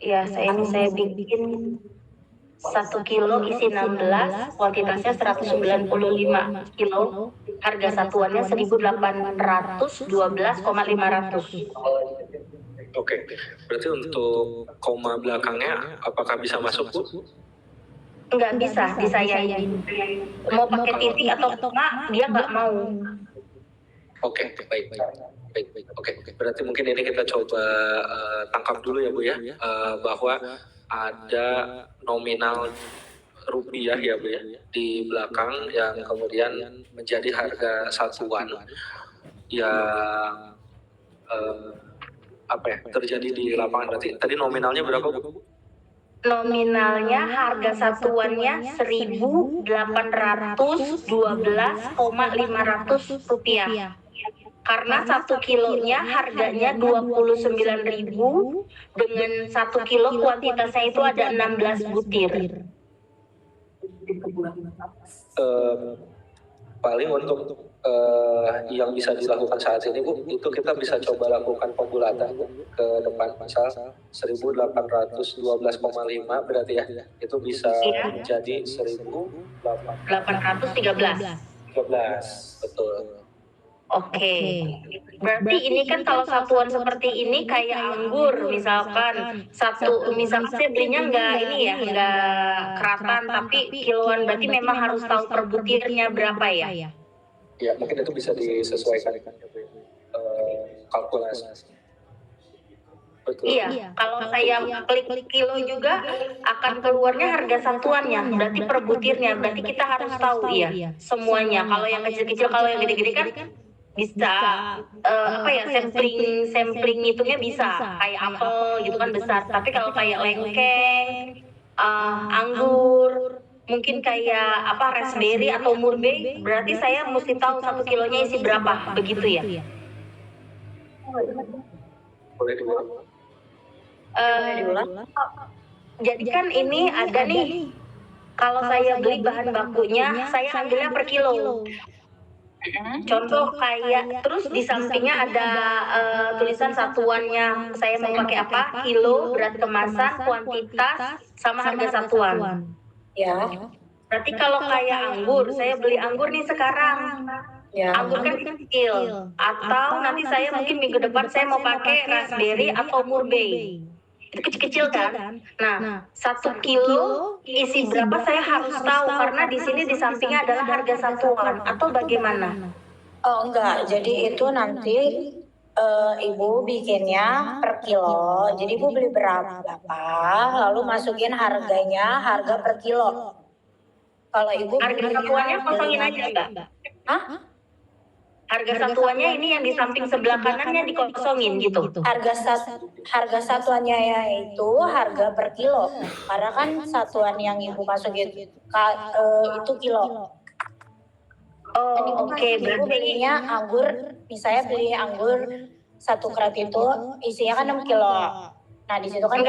Ya, saya bikin 1 kilo isi 16, kuantitasnya 195 kilo, harga satuannya 1.812,500. Oke, berarti untuk koma belakangnya apakah bisa masuk Bu? nggak bisa disayain. Mau pakai titik atau koma, dia nggak mau. Oke, baik. Oke. Berarti mungkin ini kita coba tangkap dulu ya Bu ya, bahwa ada nominal rupiah ya Bu ya di belakang yang kemudian menjadi harga satuan yang terjadi di lapangan. Berarti tadi nominalnya berapa Bu? Nominalnya harga satuannya 1.812,500 rupiah. Karena 1 kilonya harganya 29.000 dengan 1 kilo kuantitasnya itu ada 16 butir. Paling untuk yang bisa dilakukan saat ini Bu, itu kita bisa coba lakukan pembulatan Bu, ke depan misal 1.812,5 berarti ya, itu bisa menjadi 1.813. betul. Oke. Berarti ini kan kalau satuan seperti ini kayak anggur misalkan misalkan saya belinya nggak keratan tapi kiloan, berarti memang harus tahu per butirnya berapa ya? Ya mungkin itu bisa disesuaikan dengan kalkulasi. Betul. Iya, kalau saya klik kilo juga akan keluarnya harga satuannya, berarti per butirnya, berarti kita harus tahu ya semuanya. Kalau yang kecil-kecil, kalau yang gede-gede kan bisa sampling hitungnya bisa kayak apel gitu kan besar, tapi kalau kayak lengkeng, anggur, mungkin kayak raspberry atau murbei, berarti saya mesti tahu 1 kilonya isi berapa, begitu ya? Boleh diulang? Jadi kan ini ada nih, kalau saya beli bahan bakunya, saya ambilnya per kilo. Contoh kayak, terus di sampingnya ada tulisan satuannya, saya mau pakai apa, kilo, berat kemasan, kuantitas, sama harga satuan. Ya. Berarti kalau kayak anggur, saya beli anggur nih sekarang. Ya. Anggur kan kecil, atau nanti saya mungkin minggu depan saya mau pakai raspberry atau murbei. Itu kecil-kecil kan? Nah, 1 kilo isi berapa saya harus tahu, karena di sini di sampingnya adalah harga satuan, atau bagaimana? Oh enggak, jadi itu nanti Ibu bikinnya per kilo. Jadi Ibu beli berapa, lalu masukin harganya, harga per kilo. Kalau Ibu harga satuannya kosongin aja Mbak. Hah? Harga satuannya ini yang di samping sebelah kanannya dikosongin gitu. Harga satuannya ya itu harga per kilo. Karena kan satuan yang Ibu masukin itu kilo. Oh, oke. Ibu belinya anggur, misalnya beli anggur 1 krat itu isinya kan 6 kilo. Nah di situ kan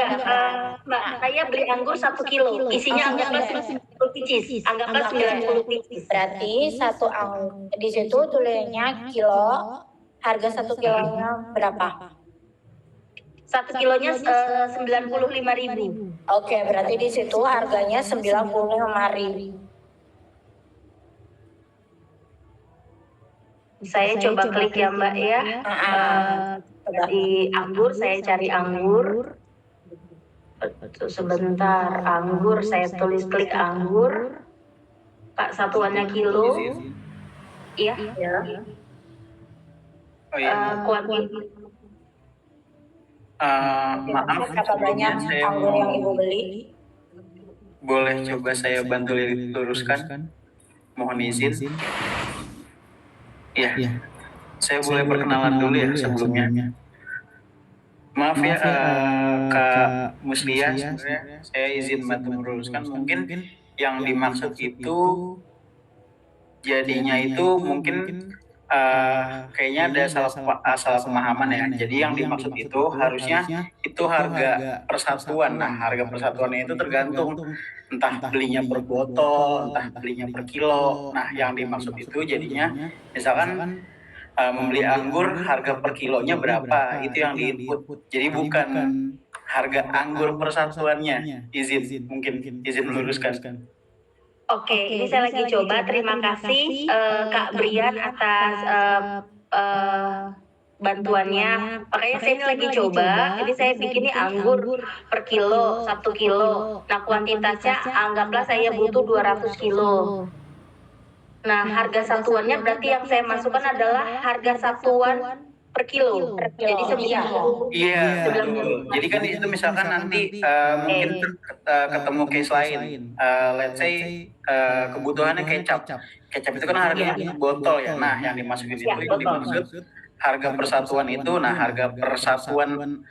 Mbak, saya beli anggur 1 kilo, isinya anggaplah 90 pieces, anggaplah 90 pieces. Berarti di situ tulisnya kilo, harga 1 kilonya berapa? 1 kilonya 95.000. Oke, berarti di situ harganya 95.000. Saya coba klik ya Mbak ya. Di anggur, saya cari anggur. Sebentar, anggur, saya tulis klik anggur. Kak, satuannya kilo. Iya. Oh iya. Kuantitas. Maaf, Berapa banyak anggur yang Ibu beli? boleh coba saya bantu luruskan? Mohon izin. Iya. Saya boleh perkenalan dulu ya sebelumnya. Maaf ya Kak Muslia, sebenarnya saya izin bantu meluruskan. Mungkin yang dimaksud itu jadinya itu mungkin kayaknya ada salah pemahaman ya. Jadi yang dimaksud itu harusnya itu harga persatuan. Nah, harga persatuannya itu tergantung entah belinya per botol, entah belinya per kilo. Nah, yang dimaksud itu jadinya misalkan membeli anggur harga per kilonya berapa, itu yang di-input. Jadi bukan harga anggur persatuannya. Izin meluruskan. Oke, ini saya lagi coba. Terima kasih Kak Brian atas bantuannya. Makanya saya ini lagi coba, ini saya bikin nih anggur per kilo, 1 kilo. Nah, kuantitasnya anggaplah saya butuh 200 kilo. Nah, harga satuannya berarti yang saya masukkan adalah harga satuan per kilo. Jadi sekian. Iya, betul. Jadi kan di situ misalkan nanti mungkin ketemu case lain. Let's say kebutuhannya kecap. Kecap itu kan harganya di botol ya. Nah, yang dimasukin itu yang dimaksud harga persatuan itu. Nah, harga persatuan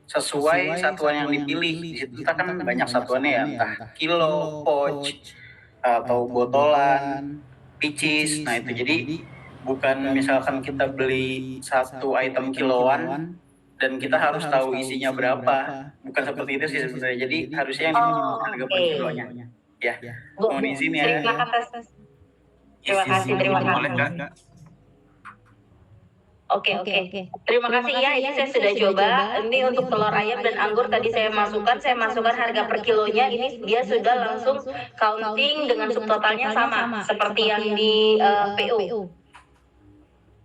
sesuai satuan yang dipilih. Di situ kan banyak satuannya ya, entah kilo, pouch, atau botolan, pieces. Nah, itu jadi bukan misalkan kita beli satu item kiloan dan kita harus tahu isinya berapa. Bukan seperti itu sih sebenarnya. Jadi harusnya yang harga per kilonya. Ya, mohon izin ya. Terima kasih. Terima kasih. Boleh Kak? Oke. Terima kasih ya, ini saya sudah coba. Ini untuk telur ayam dan anggur tadi saya masukkan harga per kilonya. Ini dia sudah langsung counting dengan subtotalnya sama seperti yang di PO.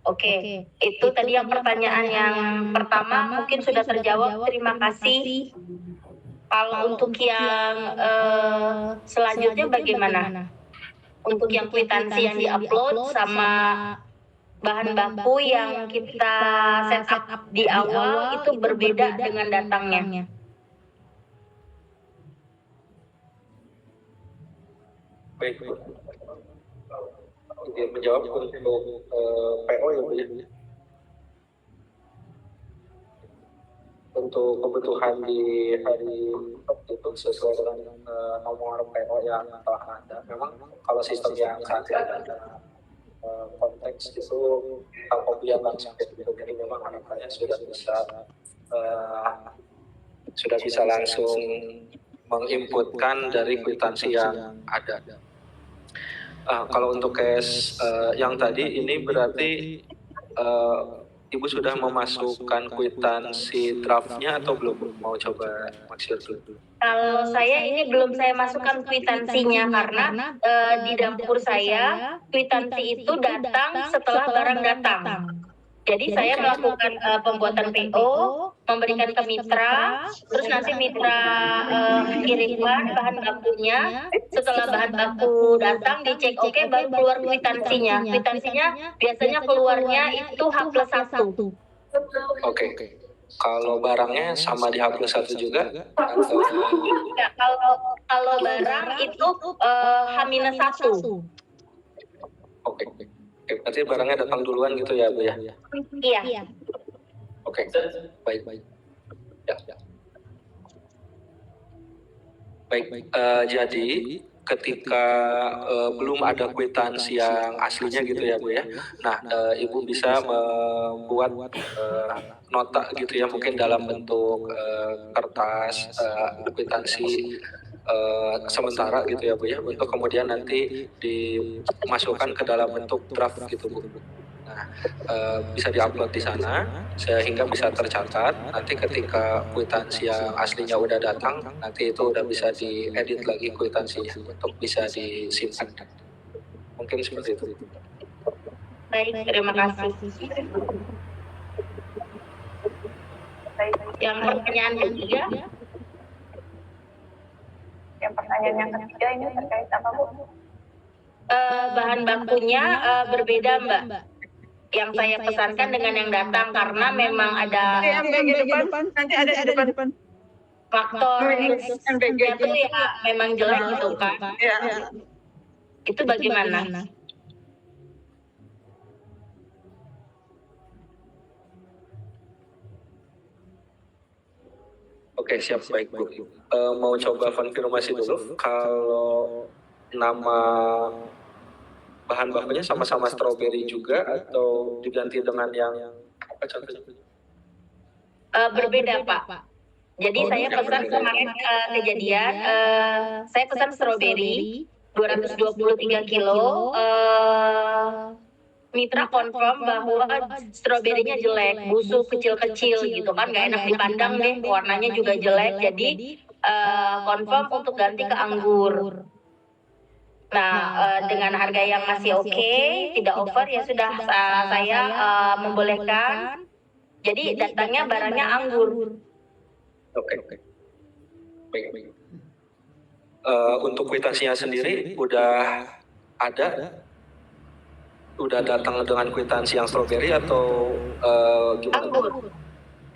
Oke, itu tadi yang pertanyaan yang pertama mungkin sudah terjawab. Terima kasih. Kalau untuk yang selanjutnya bagaimana? Untuk yang kwitansi yang diupload sama bahan baku yang kita set up di awal itu berbeda dengan datangnya. Baik. Menjawab untuk PO ya Bu ya. Untuk kebutuhan di hari itu sesuai dengan nomor PO yang telah ada. Memang kalau sistem yang saat ini ada konteks itu pembelian langsung, jadi memang harapannya sudah bisa langsung menginputkan dari kwitansi yang ada. Kalau untuk case yang tadi ini berarti Ibu sudah memasukkan kwitansi draftnya atau belum? Mau coba maksud dulu? Kalau saya ini belum saya masukkan kwitansinya karena di dapur saya kwitansi itu datang setelah barang datang. Jadi saya melakukan pembuatan PO, memberikan ke mitra, terus nanti mitra kirimkan bahan bakunya. Setelah bahan baku datang dicek oke, baru keluar kwitansinya. Kwitansinya biasanya keluarnya itu H+1. Oke. Kalau barangnya sama di H+1 juga? Ya, kalau barang itu H-1. Oke, berarti barangnya datang duluan gitu ya Bu ya? Iya. Oke, baik. Ya. Baik, jadi ketika belum ada kwitansi yang aslinya gitu ya Bu ya. Nah, Ibu bisa membuat nota gitu ya, mungkin dalam bentuk kertas kwitansi sementara gitu ya Bu ya, untuk kemudian nanti dimasukkan ke dalam bentuk draft gitu Bu. Nah, bisa diupload di sana sehingga bisa tercatat. Nanti ketika kwitansi yang aslinya udah datang, nanti itu udah bisa diedit lagi kwitansinya untuk bisa disimpan. Mungkin seperti itu. Baik, terima kasih. Yang pertanyaan ketiga? Yang pertanyaan yang ketiga ini terkait apa Bu? Bahan bakunya berbeda Mbak. Yang saya pesankan dengan yang datang karena memang ada nanti ada di depan. faktor X-nya itu ya memang jelek gitu kan. Itu bagaimana? Oke, siap, baik Bu. Mau coba konfirmasi dulu, kalau nama bahan bakunya sama-sama stroberi juga atau diganti dengan yang apa contohnya? Berbeda Pak. Jadi saya pesan kemarin kejadian, saya pesan stroberi 223 kilo. Mitra confirm bahwa stroberinya jelek, busuk kecil-kecil gitu kan, nggak enak dipandang deh, warnanya juga jelek. Jadi confirm untuk ganti ke anggur. Nah, dengan harga yang masih oke, tidak over, ya sudah saya membolehkan. Jadi datangnya barangnya anggur. Oke. Baik. Untuk kwitansinya sendiri udah ada? Udah datang dengan kwitansi yang stroberi atau gimana? Anggur.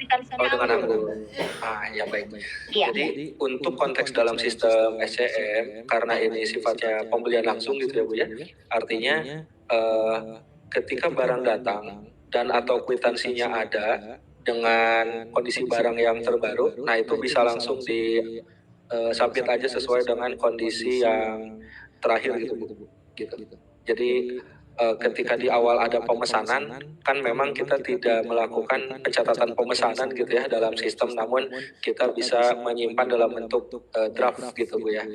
Dengan anggur. Ya baik. Iya. Jadi untuk konteks dalam sistem SCM, karena ini sifatnya pembelian langsung gitu ya Bu ya, artinya ketika barang datang dan atau kwitansinya ada dengan kondisi barang yang terbaru, nah itu bisa langsung di submit aja sesuai dengan kondisi yang terakhir gitu Bu. Gitu. Jadi ketika di awal ada pemesanan, kan memang kita tidak melakukan pencatatan pemesanan gitu ya dalam sistem, namun kita bisa menyimpan dalam bentuk draft gitu Bu ya.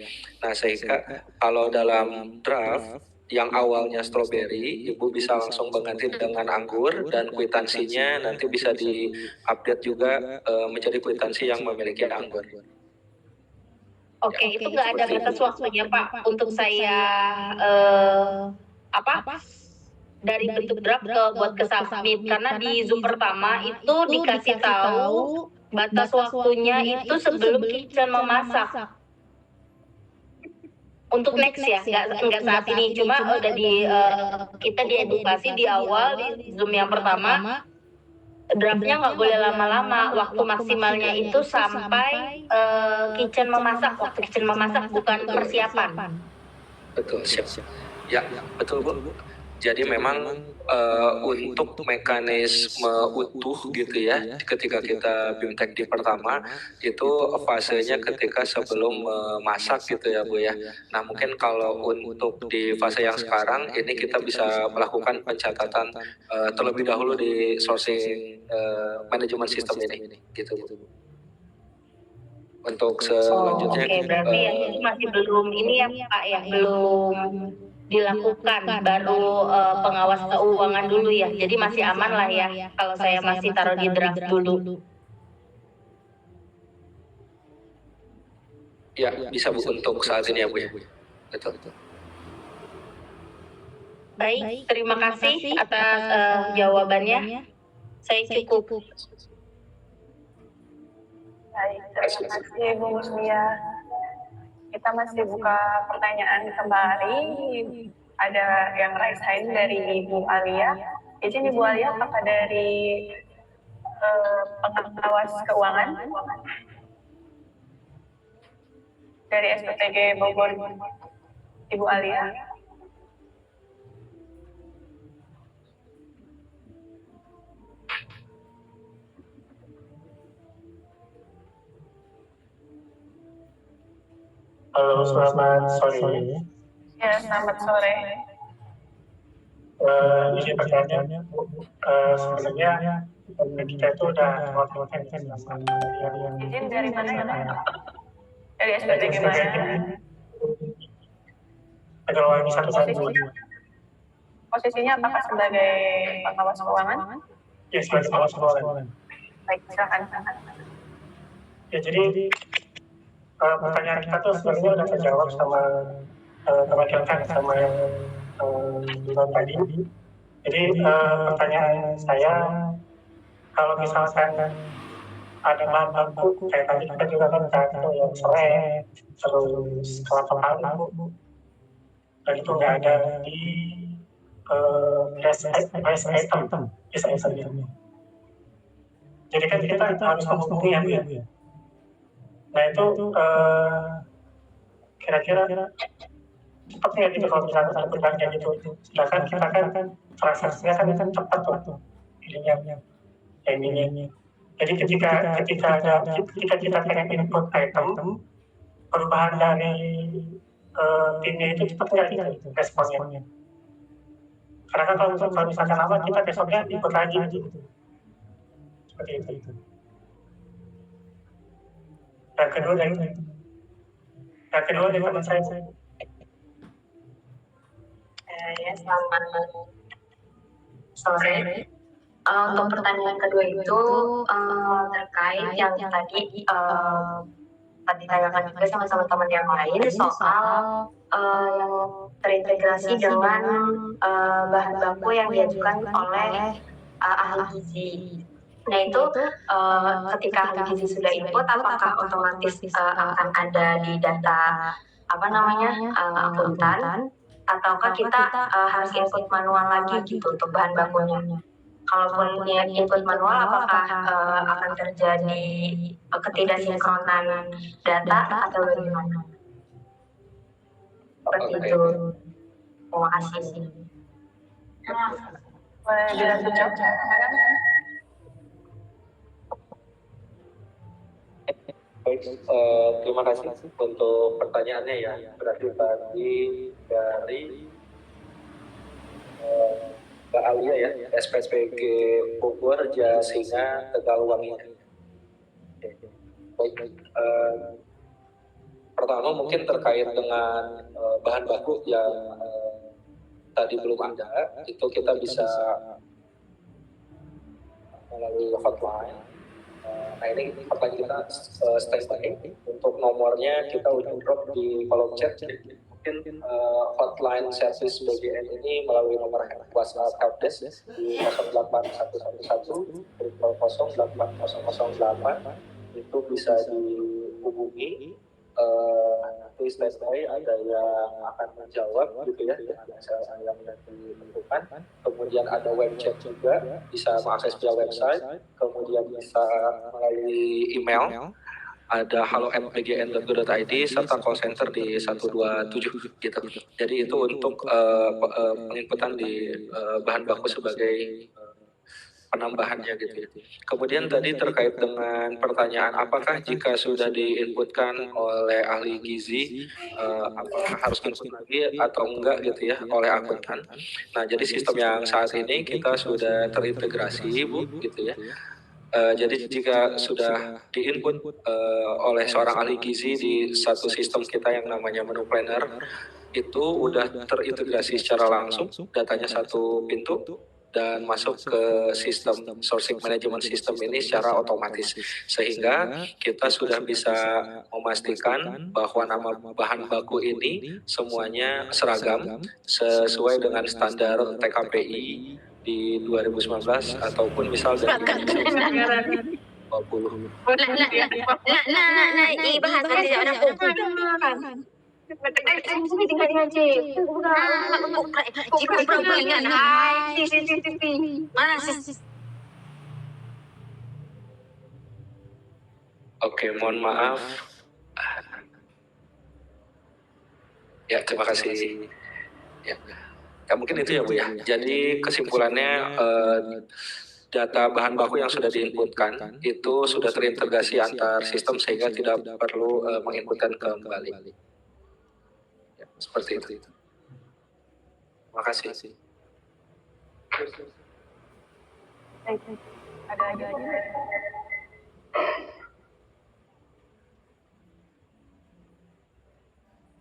Nah sehingga kalau dalam draft yang awalnya stroberi, Ibu bisa langsung mengganti dengan anggur, dan kwitansinya nanti bisa di-update juga menjadi kwitansi yang memiliki anggur. Oke, itu nggak ada batas waktunya Pak untuk saya dari bentuk draft buat ke submit, karena di Zoom pertama itu dikasih tahu batas waktunya itu sebelum kitchen memasak. Untuk next ya, nggak saat ini, cuma udah kita diedukasi di awal di Zoom yang pertama, draftnya nggak boleh lama-lama, waktu maksimalnya itu sampai kitchen memasak, waktu kitchen memasak, bukan persiapan. Betul, siap. Ya, betul Bu. Jadi memang untuk mekanisme utuh gitu ya, ketika kita BIMTEK di pertama, itu fasenya ketika sebelum memasak gitu ya Bu ya. Nah mungkin kalau untuk di fase yang sekarang, ini kita bisa melakukan pencatatan terlebih dahulu di sourcing manajemen sistem ini gitu Bu. Untuk selanjutnya, Oke, berarti yang itu masih belum ini ya Pak ya, belum dilakukan, baru pengawas keuangan dulu ya. Jadi masih aman lah ya kalau saya masih taruh di draft dulu. Ya, bisa Bu untuk saat ini ya Bu ya. Betul. Baik, terima kasih atas jawabannya. Saya cukup. Baik, terima kasih Bu Muslia. Kita masih buka pertanyaan kembali. Ada yang raise hand dari Ibu Alia. Izin Ibu Alia, apakah dari pengawas keuangan? Dari SPTG Bogor, Ibu Alia. Halo, selamat sore. Ya, selamat sore. Ini pertanyaannya, sebenarnya kita itu udah melakukan yang Izin dari mana ya Pak? Dari SPTG mana? Pegawai satu. Posisinya apakah sebagai pengawas keuangan? Ya, sebagai pengawas keuangan. Baik, silakan. Ya, jadi pertanyaan kita tuh sebenarnya udah terjawab sama teman-teman sama yang tadi. Jadi pertanyaan saya, kalau misalkan ada bahan baku kayak tadi kita juga kan tahu yang serai, terus kelapa parut, dan itu nggak ada di item. Jadi kan kita harus menghubungi ya Bu ya. Nah itu kira-kira cepat nggak gitu kalau misalnya ada perubahan kayak gitu. Sedangkan kita kan transaksinya kan cepat tuh ininya. Jadi ketika kita pengen input item, perubahan dari timnya itu cepat nggak gitu responnya. Karena kan kalau misalkan lama kita besoknya input lagi gitu. Seperti itu. Yang kedua dari teman saya. Ya, selamat sore. Untuk pertanyaan kedua itu terkait yang tadi ditanyakan juga sama teman yang lain soal yang terintegrasi dengan bahan baku yang diajukan oleh ahli gizi. Nah itu ketika ahli gizi sudah input, apakah otomatis akan ada di data akuntan, ataukah kita harus input manual lagi gitu untuk bahan bakunya? Kalaupun input manual, apakah akan terjadi ketidaksinkronan data atau bagaimana? Seperti itu. Terima kasih. Boleh dilanjut jawab, madam? Baik, terima kasih untuk pertanyaannya ya. Berarti tadi dari Mbak Alia ya, SPPG Bogor, Jasinga, Tegalwangi. Baik, pertama mungkin terkait dengan bahan baku yang tadi belum ada, itu kita bisa melalui hotline. Nah ini hotline kita standby, untuk nomornya kita udah drop di kolom chat. Mungkin hotline service BGN ini melalui nomor WhatsApp helpdesk di 08111 008 itu bisa dihubungi. Nanti standby ada yang akan menjawab gitu ya, yang ditentukan. Kemudian ada web chat juga, bisa mengakses via website, kemudian bisa melalui email, ada halo@bgn.go.id, serta call center di 127 gitu. Jadi itu untuk penginputan di bahan baku sebagai penambahannya gitu ya. Kemudian tadi terkait dengan pertanyaan apakah jika sudah diinputkan oleh ahli gizi apakah harus input lagi atau enggak gitu ya oleh akuntan. Nah jadi sistem yang saat ini kita sudah terintegrasi Bu gitu ya. Jadi jika sudah diinput oleh seorang ahli gizi di satu sistem kita yang namanya menu planner, itu udah terintegrasi secara langsung, datanya satu pintu dan masuk ke sistem sourcing management system ini secara otomatis, sehingga kita sudah bisa memastikan bahwa nama bahan baku ini semuanya seragam sesuai dengan standar TKPI di 2019 ataupun misal dari 2020. Bahasa tidak ada Oke, mohon maaf. Ya, terima kasih. Ya, mungkin itu ya Bu ya. Jadi kesimpulannya data bahan baku yang sudah diinputkan itu sudah terintegrasi antar sistem sehingga tidak perlu menginputkan kembali. Ya, seperti itu. Terima kasih. Ada lagi?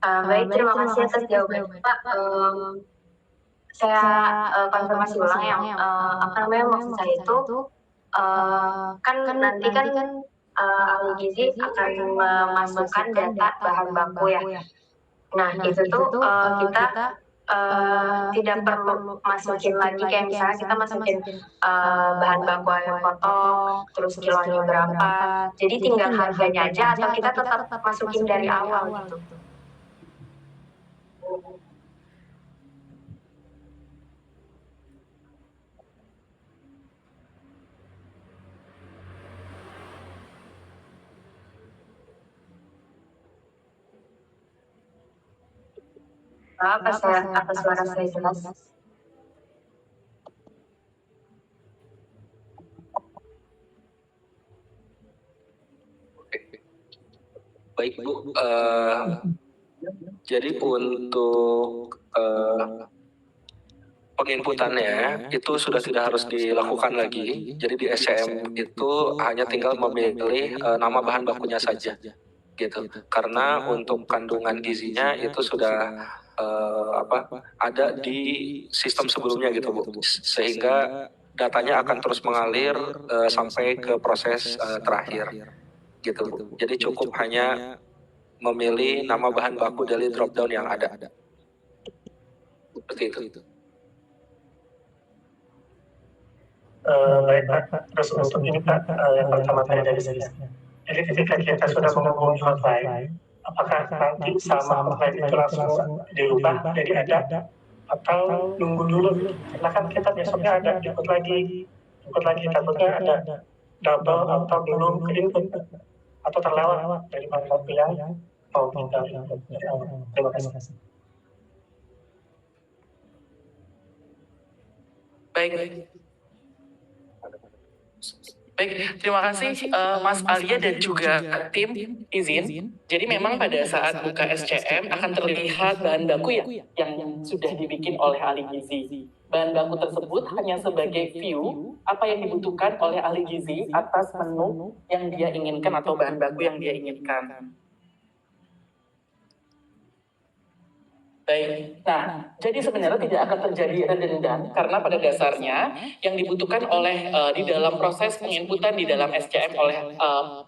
Baik, terima kasih atas jawabannya Pak. Saya konfirmasi ulang yang maksud saya itu kan nanti kan ahli gizi akan memasukkan data bahan baku ya. Nah itu tuh kita tidak perlu masukin lagi kayak misalnya kita masukin bahan baku ayam potong, terus kilonya berapa. Jadi tinggal harganya aja atau kita tetap masukin dari awal gitu. Apa suara saya jelas? Baik Bu, jadi untuk penginputannya itu sudah tidak harus dilakukan lagi. Jadi di SCM itu hanya tinggal memilih nama bahan bakunya saja, gitu. Karena untuk kandungan gizinya itu sudah ada di sistem sebelumnya gitu Bu, sehingga datanya akan terus mengalir sampai ke proses terakhir gitu Bu. Jadi cukup hanya memilih nama bahan baku dari dropdown yang ada. Seperti itu. Baik Pak, terus untuk ini Pak, yang pertama tadi dari saya. Jadi ketika kita sudah menghubungi hotline, apakah nanti sama hotline itu langsung dirubah jadi ada atau nunggu dulu? Karena kan kita besoknya ada ikut lagi takutnya ada double atau belum ke input atau terlewat dari bahan yang mau kita input dari awal. Terima kasih. Baik, terima kasih Mas Alia dan juga tim izin. Jadi memang pada saat buka SCM akan terlihat bahan baku ya yang sudah dibikin oleh ahli gizi. Bahan baku tersebut hanya sebagai view apa yang dibutuhkan oleh ahli gizi atas menu yang dia inginkan atau bahan baku yang dia inginkan. Baik, nah jadi sebenarnya tidak akan terjadi redundan karena pada dasarnya yang dibutuhkan oleh di dalam proses penginputan di dalam SCM oleh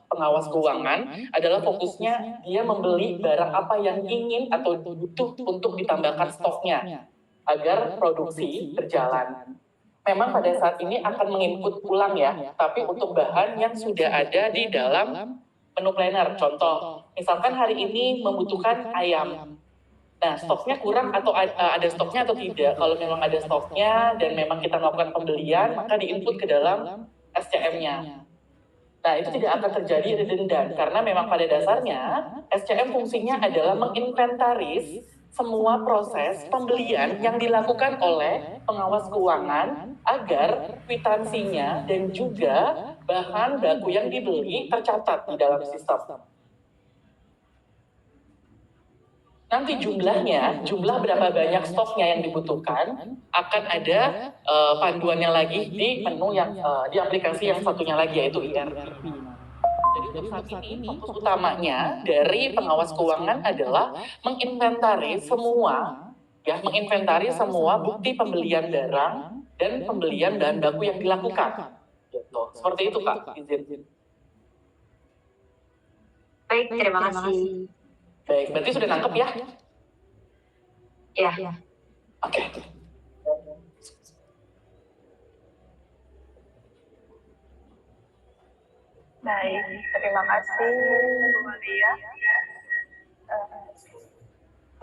pengawas keuangan adalah fokusnya dia membeli barang apa yang ingin atau butuh untuk ditambahkan stoknya agar produksi berjalan. Memang pada saat ini akan menginput ulang ya, tapi untuk bahan yang sudah ada di dalam menu planner. Contoh, misalkan hari ini membutuhkan ayam. Nah, stoknya kurang atau ada stoknya atau tidak. Kalau memang ada stoknya dan memang kita melakukan pembelian, maka diinput ke dalam SCM-nya. Nah, itu tidak akan terjadi redundan karena memang pada dasarnya SCM fungsinya adalah menginventaris semua proses pembelian yang dilakukan oleh pengawas keuangan agar kwitansinya dan juga bahan baku yang dibeli tercatat di dalam sistem. Nanti jumlah berapa banyak stoknya yang dibutuhkan akan ada panduannya lagi di menu yang di aplikasi yang satunya lagi yaitu IRP. Jadi untuk saat ini fokus utamanya dari pengawas keuangan adalah menginventaris semua bukti pembelian barang dan pembelian bahan baku yang dilakukan. Gitu. Seperti itu Kak, izin. Baik, terima kasih. Baik, berarti sudah nangkep ya? Ya. Oke. Baik, terima kasih Bu Maria.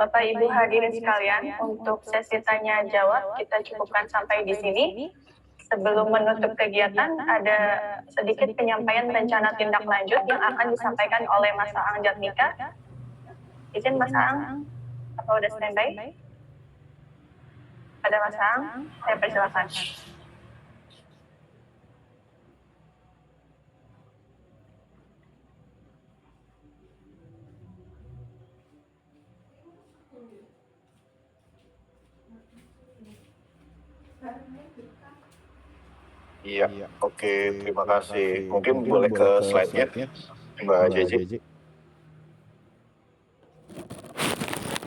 Bapak Ibu hadirin sekalian, untuk sesi tanya jawab kita cukupkan sampai di sini. Sebelum menutup kegiatan, ada sedikit penyampaian rencana tindak lanjut yang akan disampaikan oleh Mas Aang Jatnika. Izin Mas Aang, apa udah standby? Ada Mas Aang, saya persilakan. Iya, oke, terima kasih. Mungkin boleh ke slide-nya, Mbak Jeji.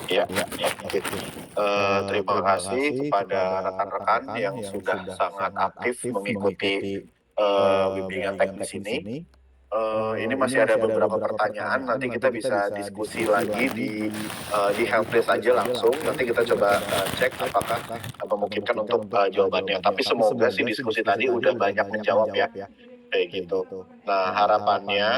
Ya, oke. Terima kasih kepada rekan-rekan yang sudah sangat aktif mengikuti bimbingan teknis ini. Ini masih ada beberapa pertanyaan, nanti kita bisa diskusi lagi di helpdesk aja langsung. Nanti kita coba cek apakah memungkinkan untuk jawabannya. Tapi semoga sih diskusi tadi udah banyak menjawab ya, kayak gitu. Nah, harapannya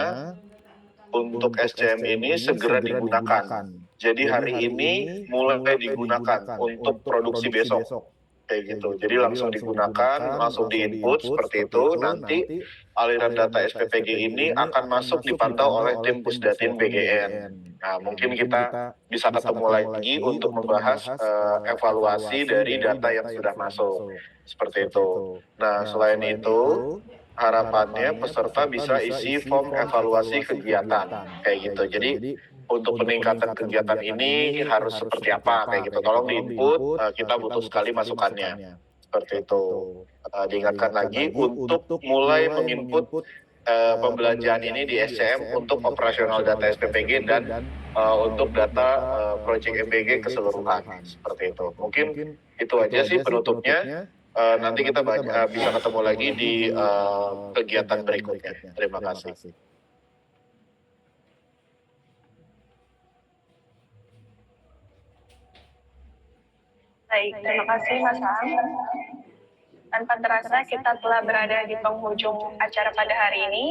untuk SCM ini segera digunakan. Jadi hari ini mulai digunakan untuk produksi besok, kayak gitu. Jadi langsung digunakan, langsung di-input seperti itu. Nanti aliran data SPPG ini akan masuk dipantau oleh tim Pusdatin BGN. Nah, mungkin kita bisa ketemu lagi untuk membahas evaluasi dari data yang sudah masuk, seperti itu. Nah, selain itu, harapannya peserta bisa isi form evaluasi kegiatan, kayak gitu. Jadi untuk peningkatan kegiatan ini harus seperti apa, kayak gitu. Tolong di-input, kita butuh sekali masukannya. Seperti itu. Diingatkan lagi untuk mulai menginput pembelajaran ini di SCM untuk operasional data SPPG dan untuk data Project MBG keseluruhan. Seperti itu. Mungkin itu aja sih penutupnya. Nanti kita bisa ketemu lagi di kegiatan berikutnya. Terima kasih. Baik, terima kasih Mas Ang. Tanpa terasa kita telah berada di penghujung acara pada hari ini.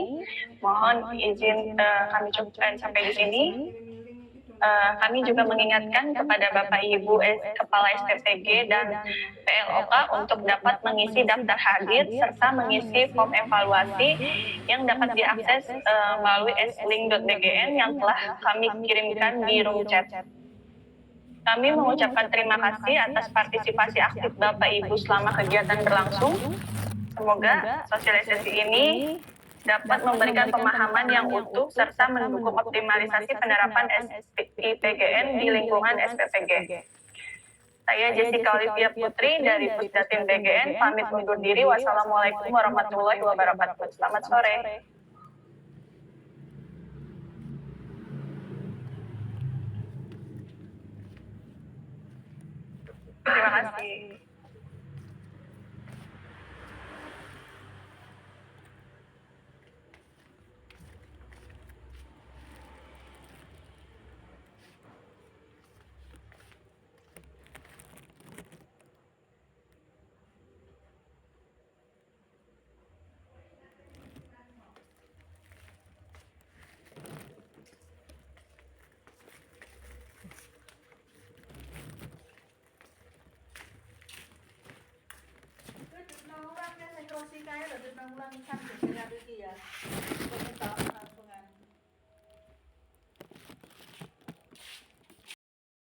Mohon izin kami cukupkan sampai di sini. Kami juga mengingatkan kepada Bapak Ibu Kepala SPPG dan PLOK untuk dapat mengisi daftar hadir serta mengisi form evaluasi yang dapat diakses melalui slink.bgn yang telah kami kirimkan di room chat. Kami mengucapkan terima kasih atas partisipasi aktif Bapak Ibu selama kegiatan berlangsung. Semoga sosialisasi ini dapat memberikan pemahaman yang utuh serta mendukung optimalisasi penerapan SIPGN di lingkungan SPPG. Saya Jessica Olivia Putri dari Pusdatin BGN, pamit undur diri. Wassalamualaikum warahmatullahi wabarakatuh. Selamat sore. Terima kasih. Terus ulang ya, saya terus kayak udah ulang kan, jadi ya.